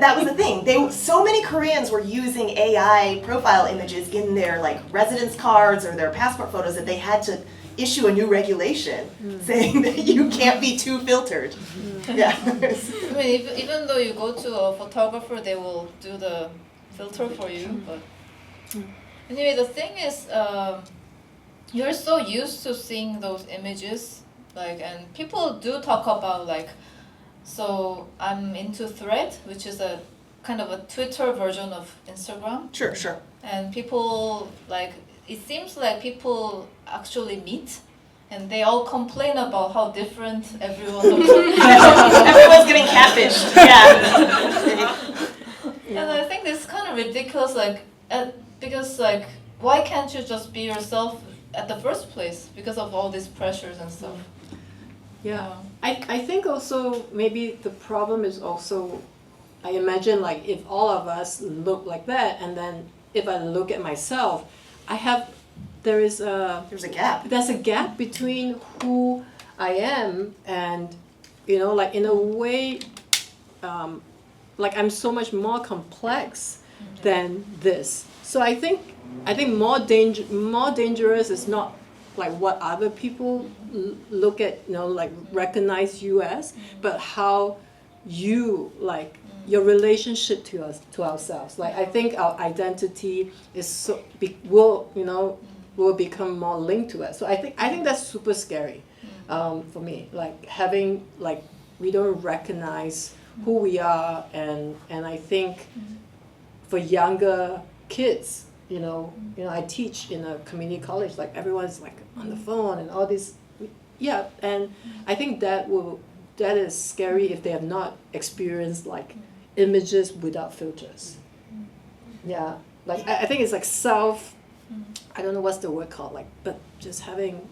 [SPEAKER 4] that was the thing. So many Koreans were using AI profile images in their like residence cards or their passport photos that they had to issue a new regulation saying that you can't be too filtered. Yeah.
[SPEAKER 3] I mean, even though you go to a photographer, they will do the filter for you. But anyway, the thing is, you're so used to seeing those images, like, and people do talk about like, so I'm into Thread, which is a kind of a Twitter version of Instagram,
[SPEAKER 4] Sure.
[SPEAKER 3] and people like, it seems like people actually meet. And they all complain about how different everyone looks.
[SPEAKER 4] Everyone's getting catfished. Yeah.
[SPEAKER 3] And I think it's kind of ridiculous, like, because like, why can't you just be yourself at the first place? Because of all these pressures and stuff.
[SPEAKER 2] Yeah, I think also maybe the problem is also, I imagine like if all of us look like that, and then if I look at myself, there's
[SPEAKER 4] a gap.
[SPEAKER 2] There's a gap between who I am and, you know, like in a way, like I'm so much more complex than this. So I think more dangerous is not like what other people look at, you know, like recognize you as, but how you like your relationship to ourselves. Like I think our identity is will, you know, will become more linked to us. So I think that's super scary for me. Like having like we don't recognize who we are, and I think for younger kids, you know, I teach in a community college. Like everyone's like on the phone and all this, and I think that is scary if they have not experienced like images without filters. Yeah, like I think it's like I don't know what's the word called, like, but just having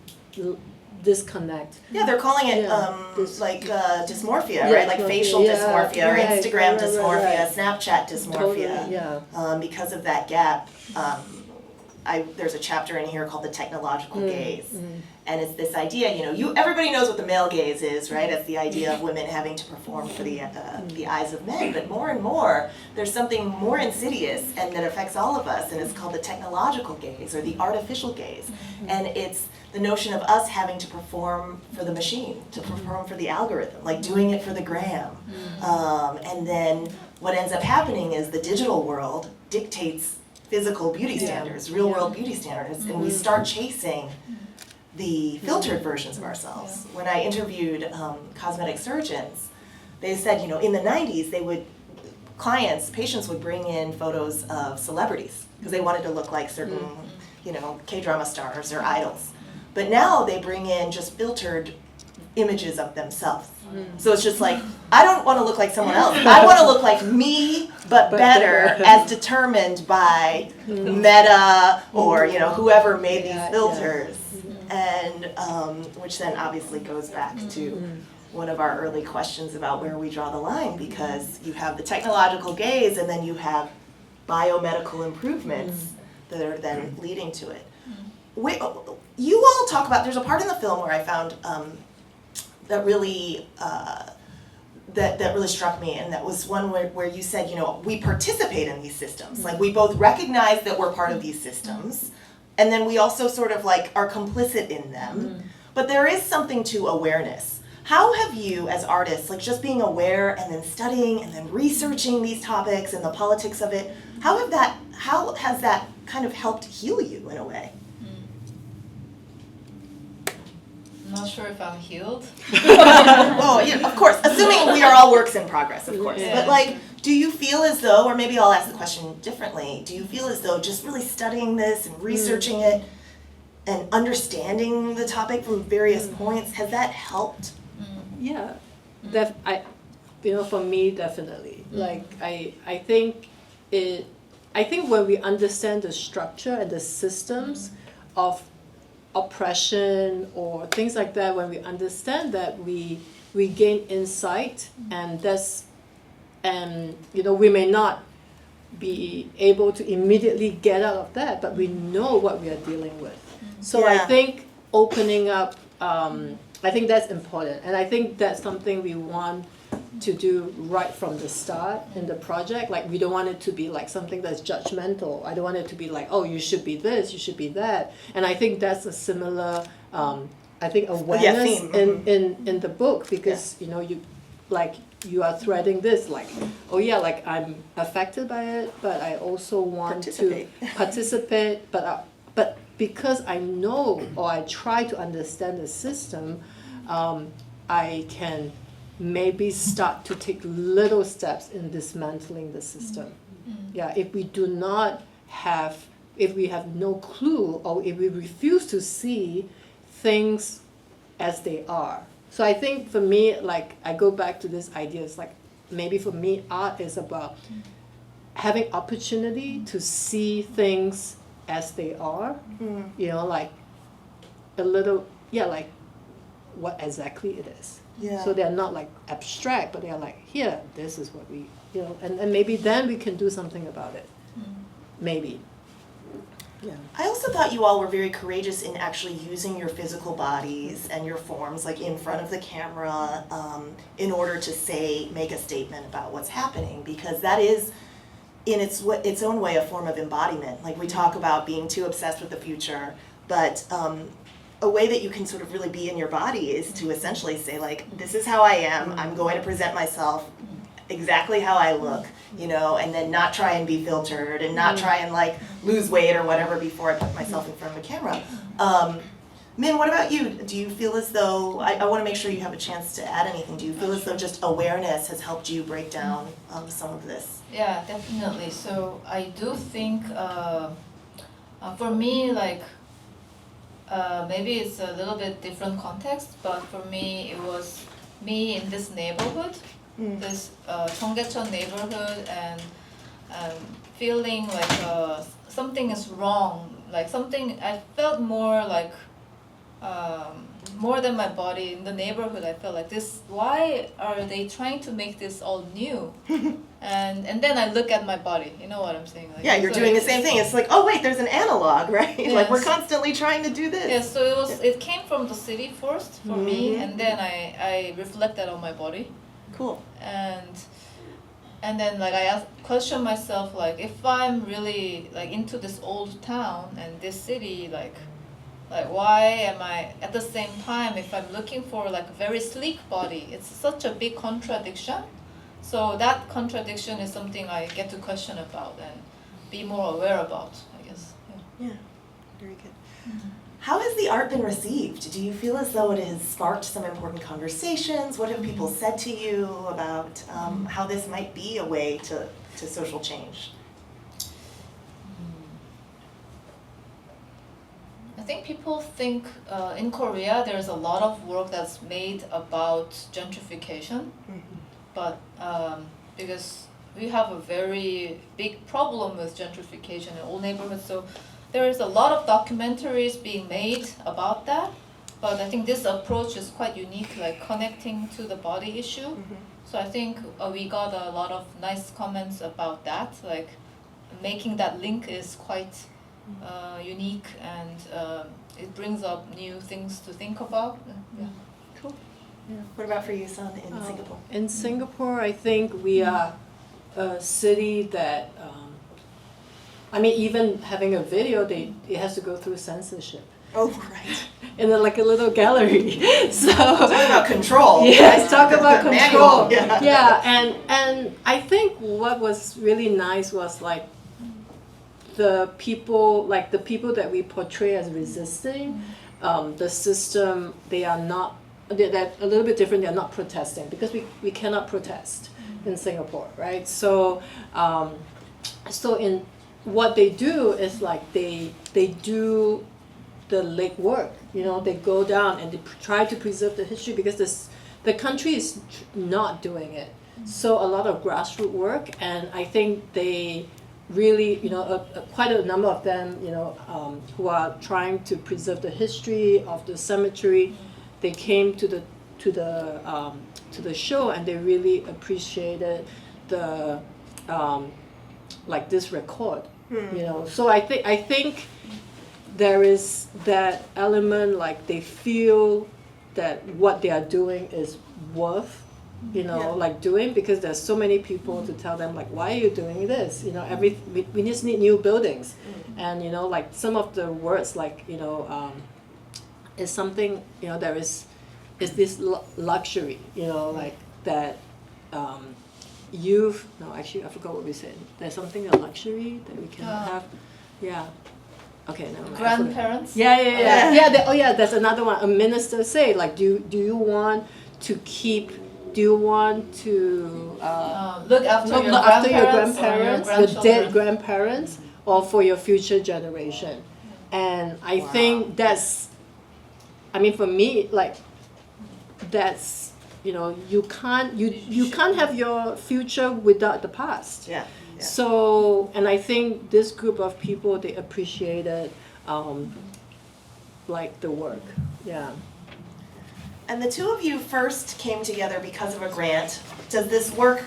[SPEAKER 2] disconnect.
[SPEAKER 4] Yeah, they're calling it dysmorphia, right? Like facial dysmorphia or Instagram dysmorphia, Snapchat dysmorphia.
[SPEAKER 2] Totally,
[SPEAKER 4] because of that gap, there's a chapter in here called the technological gaze. And it's this idea, everybody knows what the male gaze is, right? It's the idea of women having to perform for the eyes of men. But more and more, there's something more insidious and that affects all of us, and it's called the technological gaze or the artificial gaze. And it's the notion of us having to perform for the machine, to perform for the algorithm, like doing it for the gram. And then what ends up happening is the digital world dictates physical beauty standards, real world beauty standards, and we start chasing the filtered versions of ourselves. When I interviewed cosmetic surgeons, they said, in the 90s, patients would bring in photos of celebrities because they wanted to look like certain, K-drama stars or idols. But now they bring in just filtered images of themselves. So it's just like, I don't want to look like someone else. I want to look like me, but better, as determined by Meta or whoever made these filters. And which then obviously goes back to one of our early questions about where we draw the line, because you have the technological gaze and then you have biomedical improvements that are then leading to it. You all talk about, there's a part in the film where I found that really struck me, and that was one where you said, we participate in these systems. Like we both recognize that we're part of these systems, and then we also sort of like are complicit in them. But there is something to awareness. How have you, as artists, like just being aware and then studying and then researching these topics and the politics of it, how has that kind of helped heal you in a way?
[SPEAKER 3] I'm not sure if I'm healed.
[SPEAKER 4] Oh, yeah, of course. Assuming we are all works in progress, of course. But like, do you feel as though, or maybe I'll ask the question differently, do you feel as though just really studying this and researching it and understanding the topic from various points, has that helped?
[SPEAKER 2] Yeah, for me, definitely. Like, I think when we understand the structure and the systems of oppression or things like that, when we understand that, we gain insight, and we may not be able to immediately get out of that, but we know what we are dealing with. So I think opening up, I think that's important, and I think that's something we want to do right from the start in the project. Like, we don't want it to be like something that's judgmental. I don't want it to be like, oh, you should be this, you should be that. And I think that's a similar awareness in the book, because you are threading this, like, oh yeah, like I'm affected by it, but I also want to participate, but because I know, or I try to understand the system, I can maybe start to take little steps in dismantling the system. Yeah, if we have no clue, or if we refuse to see things as they are. So I think for me, like, I go back to this idea, it's like, maybe for me, art is about having opportunity to see things as they are, like a little, like what exactly it is. So they're not like abstract, but they're like, here, this is what we, and maybe then we can do something about it. Maybe. Yeah.
[SPEAKER 4] I also thought you all were very courageous in actually using your physical bodies and your forms, like in front of the camera, in order to make a statement about what's happening, because that is, in its own way, a form of embodiment. Like, we talk about being too obsessed with the future, but a way that you can sort of really be in your body is to essentially say, like, this is how I am, I'm going to present myself exactly how I look, you know, and then not try and be filtered and not try and like lose weight or whatever before I put myself in front of a camera. Min, what about you? Do you feel as though, I want to make sure you have a chance to add anything, do you feel as though just awareness has helped you break down some of this?
[SPEAKER 3] Yeah, definitely. So I do think for me, like, maybe it's a little bit different context, but for me, it was me in this neighborhood, this Cheonggyecheon neighborhood, and feeling like something is wrong. Like something, I felt more like, more than my body in the neighborhood. I felt like this, why are they trying to make this all new? And then I look at my body, you know what I'm saying? Like,
[SPEAKER 4] Yeah, you're doing the same thing. It's like, oh wait, there's an analog, right?
[SPEAKER 3] Yes.
[SPEAKER 4] Like we're constantly trying to do this.
[SPEAKER 3] Yeah, so it came from the city first for me, and then I reflected on my body,
[SPEAKER 4] Cool.
[SPEAKER 3] and then like I question myself, like if I'm really like into this old town and this city, like why am I at the same time, if I'm looking for like a very sleek body, it's such a big contradiction. So that contradiction is something I get to question about and be more aware about, I guess.
[SPEAKER 4] Yeah, very good. How has the art been received? Do you feel as though it has sparked some important conversations? What have people said to you about how this might be a way to social change?
[SPEAKER 3] I think people think in Korea there's a lot of work that's made about gentrification, but because we have a very big problem with gentrification in all neighborhoods, so there is a lot of documentaries being made about that, but I think this approach is quite unique, like connecting to the body issue. So I think we got a lot of nice comments about that, like making that link is quite unique, and it brings up new things to think about. Yeah.
[SPEAKER 4] Cool. Yeah. What about for you, Sun, in Singapore?
[SPEAKER 2] In Singapore, I think we are a city that, I mean, even having a video, it has to go through censorship.
[SPEAKER 4] Oh, right.
[SPEAKER 2] In like a little gallery. So
[SPEAKER 4] Talk about control.
[SPEAKER 2] yes, talk about control.
[SPEAKER 4] Manual. Yeah.
[SPEAKER 2] Yeah, and I think what was really nice was like the people that we portray as resisting the system. They're a little bit different. They're not protesting because we cannot protest in Singapore, right? So so in what they do is like they do the legwork, you know, they go down and they try to preserve the history because the country is not doing it. So a lot of grassroots work, and I think they really, you know, quite a number of them, you know, who are trying to preserve the history of the cemetery, they came to the show and they really appreciated the like this record, you know. So I think there is that element, like they feel that what they are doing is worth, you know, like doing, because there's so many people to tell them like, why are you doing this? You know, we just need new buildings, and you know, like some of the words, like, you know, is something, you know, there is this luxury, you know, like that actually I forgot what we said. There's something, a luxury that we can have. Yeah. Okay, never mind.
[SPEAKER 3] Grandparents?
[SPEAKER 2] Yeah. There's another one. A minister say like, do you want to
[SPEAKER 3] look after your grandparents,
[SPEAKER 2] your dead grandparents, or for your future generation? And I think that's, I mean, for me, like, that's, you know, you can't have your future without the past.
[SPEAKER 4] Yeah.
[SPEAKER 2] So, and I think this group of people, they appreciated like the work. Yeah.
[SPEAKER 4] And the two of you first came together because of a grant. Does this work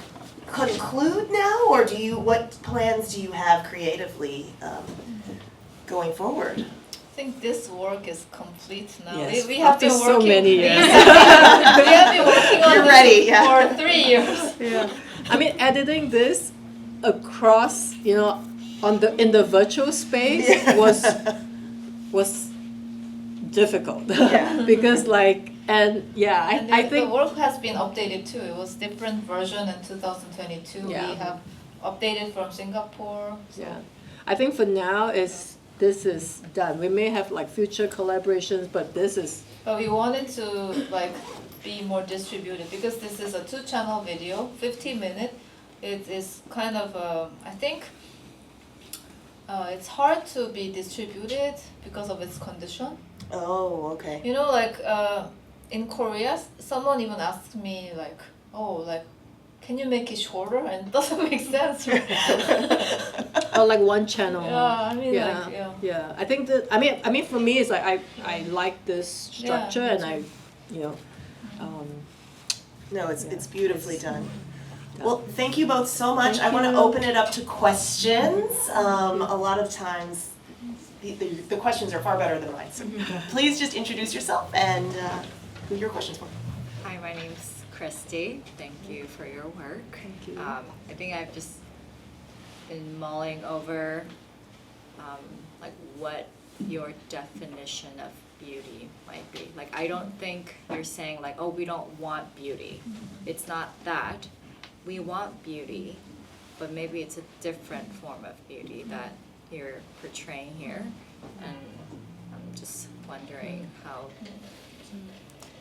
[SPEAKER 4] conclude now, or what plans do you have creatively going forward?
[SPEAKER 3] I think this work is complete now.
[SPEAKER 2] Yes,
[SPEAKER 3] We have been
[SPEAKER 2] so
[SPEAKER 3] working
[SPEAKER 2] many years.
[SPEAKER 3] we have been working on
[SPEAKER 4] You're
[SPEAKER 3] this
[SPEAKER 4] ready, yeah.
[SPEAKER 3] for 3 years.
[SPEAKER 2] Yeah. I mean, editing this across, you know, in the virtual space was difficult.
[SPEAKER 4] Yeah.
[SPEAKER 2] Because like, and yeah,
[SPEAKER 3] And
[SPEAKER 2] I
[SPEAKER 3] the
[SPEAKER 2] think,
[SPEAKER 3] work has been updated too. It was different version in 2022.
[SPEAKER 2] Yeah.
[SPEAKER 3] We have updated from Singapore. So.
[SPEAKER 2] yeah, I think for now this is done. We may have like future collaborations, but this is,
[SPEAKER 3] But we wanted to like be more distributed because this is a 2-channel video, 50-minute. It is kind of I think it's hard to be distributed because of its condition.
[SPEAKER 4] Oh, okay.
[SPEAKER 3] You know, like in Korea, someone even asked me like, oh, like, can you make it shorter? And it doesn't make sense, right?
[SPEAKER 2] oh, like one channel.
[SPEAKER 3] Yeah, I mean,
[SPEAKER 2] Yeah,
[SPEAKER 3] like, yeah.
[SPEAKER 2] yeah. I think that, I mean for me it's like I like this structure
[SPEAKER 3] me
[SPEAKER 2] and
[SPEAKER 3] too.
[SPEAKER 2] I, you know,
[SPEAKER 4] No, it's
[SPEAKER 2] Yeah.
[SPEAKER 4] beautifully done.
[SPEAKER 2] Yeah.
[SPEAKER 4] Well, thank you both so much.
[SPEAKER 2] Thank
[SPEAKER 4] I want to
[SPEAKER 2] you.
[SPEAKER 4] open it up to questions. A lot of times, the questions are far better than mine. So please just introduce yourself and who your questions for.
[SPEAKER 5] Hi, my name's Christy. Thank you for your work.
[SPEAKER 2] Thank you.
[SPEAKER 5] I think I've just been mulling over like what your definition of beauty might be. Like, I don't think you're saying like, oh, we don't want beauty. It's not that. We want beauty, but maybe it's a different form of beauty that you're portraying here. And I'm just wondering how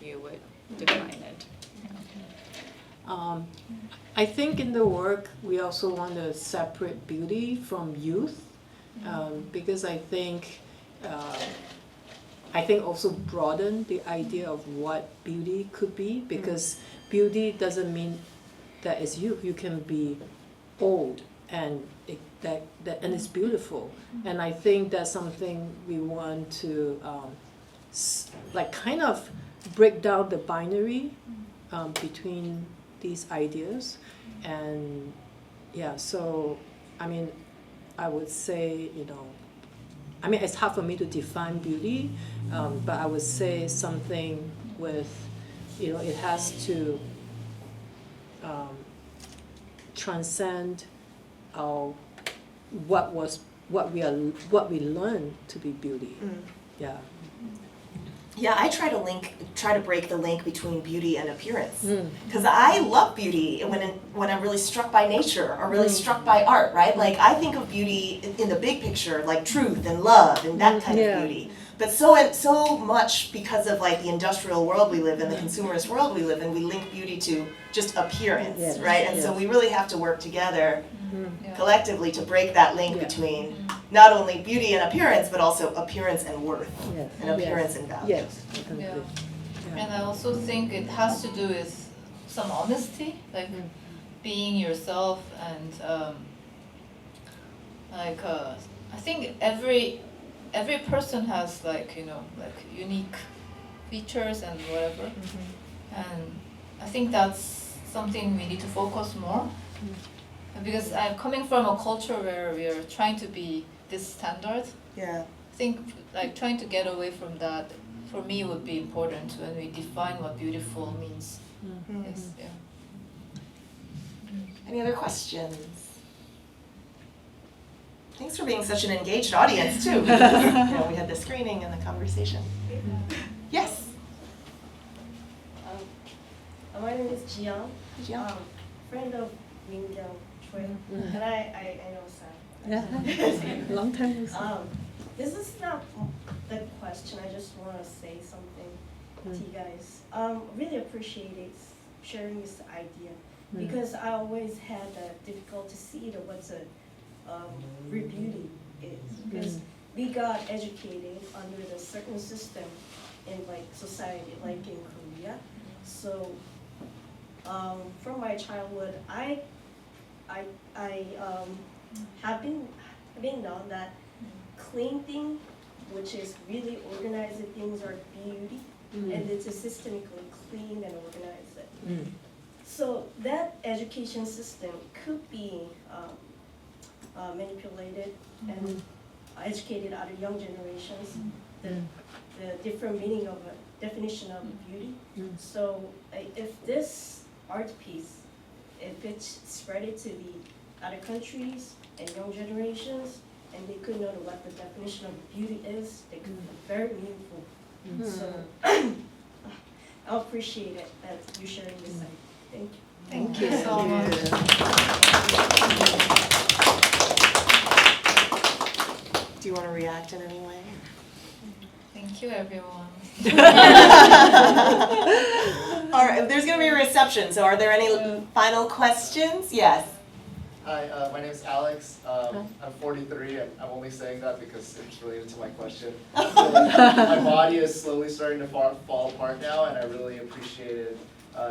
[SPEAKER 5] you would define it.
[SPEAKER 2] I think in the work we also want to separate beauty from youth, because I think also broaden the idea of what beauty could be, because beauty doesn't mean that it's youth. You can be old and and it's beautiful, and I think that's something we want to like kind of break down the binary between these ideas. And yeah, so I mean I would say, you know, I mean it's hard for me to define beauty, but I would say something with, you know, it has to transcend our what we learned to be beauty. Yeah.
[SPEAKER 4] Yeah, I try to break the link between beauty and appearance, because I love beauty when I'm really struck by nature or really struck by art, right? Like I think of beauty in the big picture, like truth and love and that kind of beauty. But so much because of like the industrial world we live in, the consumerist world we live in, we link beauty to just appearance,
[SPEAKER 2] Yes.
[SPEAKER 4] right? And so
[SPEAKER 2] Yes.
[SPEAKER 4] we really have to work together
[SPEAKER 3] Yeah.
[SPEAKER 4] collectively to break that link
[SPEAKER 2] Yeah.
[SPEAKER 4] between not only beauty and appearance, but also appearance and worth,
[SPEAKER 2] Yes.
[SPEAKER 4] and appearance and value.
[SPEAKER 2] Yes, definitely.
[SPEAKER 3] Yeah. And I also think it has to do with some honesty, like being yourself, and I think every person has like, you know, like unique features and whatever, and I think that's something we need to focus more. Because I'm coming from a culture where we are trying to be this standard.
[SPEAKER 4] Yeah.
[SPEAKER 3] I think like trying to get away from that for me would be important when we define what beautiful means. Yes, yeah.
[SPEAKER 4] Any other questions? Thanks for being such an engaged audience too. Because, you know, we had the screening and the conversation. Yes.
[SPEAKER 6] My name is Jiyoung,
[SPEAKER 4] Jiyoung.
[SPEAKER 6] friend of Minkyung Choi, and I know Sam.
[SPEAKER 2] Yeah. Long time no see.
[SPEAKER 6] This is not the question. I just want to say something to you guys. Really appreciate it sharing this idea, because I always had a difficult to see what's a real beauty is, because we got educated under the certain system in like society, like in Korea. So from my childhood, I have been known that clean thing, which is really organized things, are beauty, and it's systemically clean and organized. So that education system could be manipulated and educated other young generations, the different meaning of a definition of beauty. So if this art piece, if it's spread to the other countries and young generations, and they could know what the definition of beauty is, they could be very meaningful So I appreciate it that you sharing this idea. Thank you.
[SPEAKER 3] Thank you so much.
[SPEAKER 4] Do you want to react in any way?
[SPEAKER 3] Thank you, everyone.
[SPEAKER 4] All right, there's going to be a reception, so are there any final questions? Yes.
[SPEAKER 7] Hi, my name is Alex. I'm 43, and I'm only saying that because it's related to my question. I feel like my body is slowly starting to fall apart now, and I really appreciated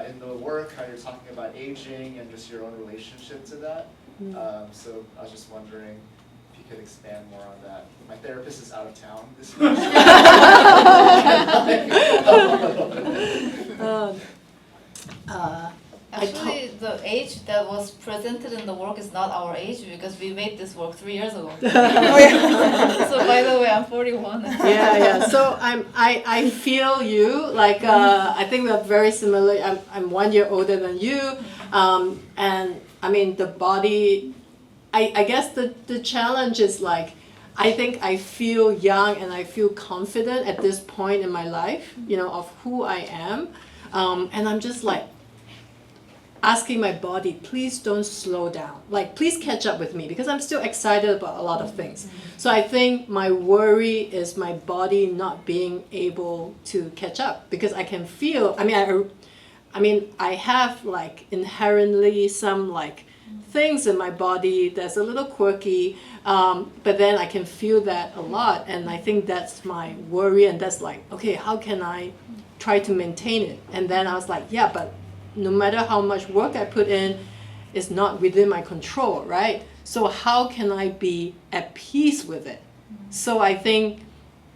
[SPEAKER 7] in the work how you're talking about aging and just your own relationship to that. So I was just wondering if you could expand more on that. My therapist is out of town this week.
[SPEAKER 3] Actually, the age that was presented in the work is not our age because we made this work 3 years ago. So by the way, I'm 41.
[SPEAKER 2] Yeah. So I feel you. Like I think we're very similar. I'm 1 year older than you, and I mean the body. I guess the challenge is like I think I feel young and I feel confident at this point in my life. You know, of who I am, and I'm just like asking my body, please don't slow down. Like, please catch up with me because I'm still excited about a lot of things. So I think my worry is my body not being able to catch up because I can feel, I mean, I have like inherently some like things in my body that's a little quirky, but then I can feel that a lot. And I think that's my worry. And that's like, okay, how can I try to maintain it? And then I was like, yeah, but no matter how much work I put in, it's not within my control, right? So how can I be at peace with it? So I think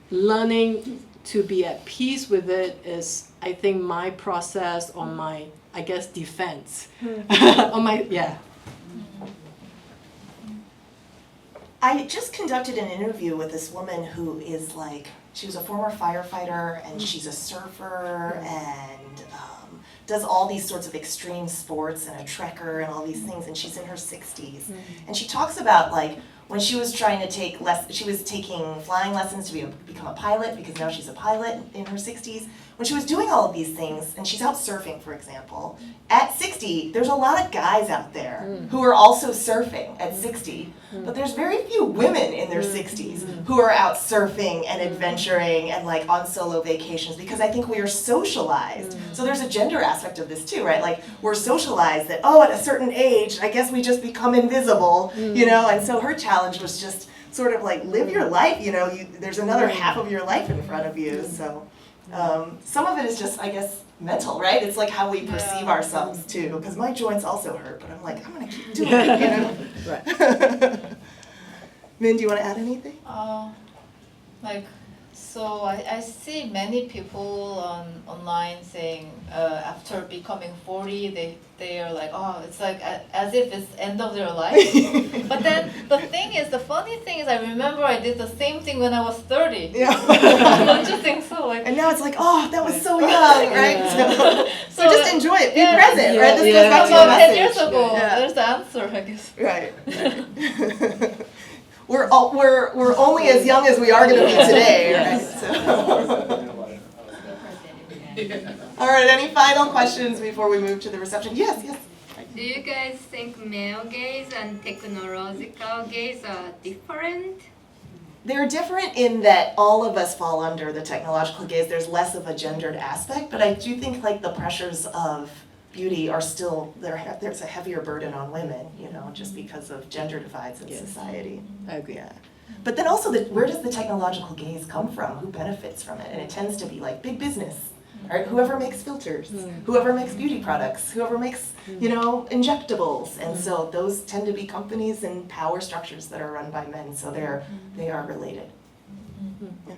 [SPEAKER 2] learning to be at peace with it is, I think, my process or my, I guess, defense. On my, yeah.
[SPEAKER 4] I just conducted an interview with this woman who is like, she was a former firefighter and she's a surfer and does all these sorts of extreme sports and a trekker and all these things, and she's in her 60s. And she talks about like when she was trying to take she was taking flying lessons to become a pilot because now she's a pilot in her 60s. When she was doing all of these things, and she's out surfing, for example, at 60, there's a lot of guys out there who are also surfing at 60, but there's very few women in their 60s who are out surfing and adventuring and like on solo vacations because I think we are socialized. So there's a gender aspect of this too, right? Like we're socialized that, oh, at a certain age, I guess we just become invisible, you know? And so her challenge was just sort of like live your life, you know, there's another half of your life in front of you, so. Some of it is just, I guess, mental, right? It's like how we perceive ourselves too, because my joints also hurt, but I'm like, I'm gonna keep doing it, you know?
[SPEAKER 2] Right.
[SPEAKER 4] Min, do you want to add anything?
[SPEAKER 3] So I see many people online saying after becoming 40, they are like, oh, it's like as if it's end of their life. But then the funny thing is I remember I did the same thing when I was 30.
[SPEAKER 4] Yeah.
[SPEAKER 3] Don't you think so? Like,
[SPEAKER 4] And now it's like, oh, that was so young, right?
[SPEAKER 2] Yeah.
[SPEAKER 4] So just enjoy it, be
[SPEAKER 3] yeah,
[SPEAKER 4] present, right? This
[SPEAKER 2] yeah.
[SPEAKER 4] goes back to
[SPEAKER 3] about
[SPEAKER 4] your
[SPEAKER 3] 10
[SPEAKER 4] message.
[SPEAKER 3] years ago,
[SPEAKER 4] Yeah.
[SPEAKER 3] there's the answer, I guess.
[SPEAKER 4] Right. We're only as young as we are going to be today, right? So. All right, any final questions before we move to the reception? Yes.
[SPEAKER 8] Do you guys think male gaze and technological gaze are different?
[SPEAKER 4] They're different in that all of us fall under the technological gaze. There's less of a gendered aspect, but I do think like the pressures of beauty are still, there's a heavier burden on women, you know, just because of gender divides in society.
[SPEAKER 2] I agree.
[SPEAKER 4] Yeah. But then also, where does the technological gaze come from? Who benefits from it? And it tends to be like big business, right? Whoever makes filters, whoever makes beauty products, whoever makes, you know, injectables. And so those tend to be companies and power structures that are run by men. So they are related. Yeah.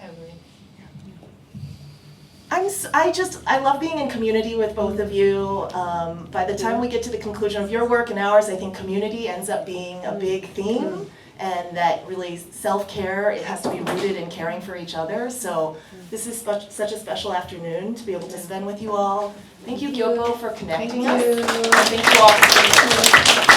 [SPEAKER 3] I agree.
[SPEAKER 4] I love being in community with both of you. By the time we get to the conclusion of your work and ours, I think community ends up being a big theme, and that really self-care, it has to be rooted in caring for each other. So this is such a special afternoon to be able to spend with you all. Thank you, GYOPO, for connecting us.
[SPEAKER 2] Thank you.
[SPEAKER 4] Thank you all for being here.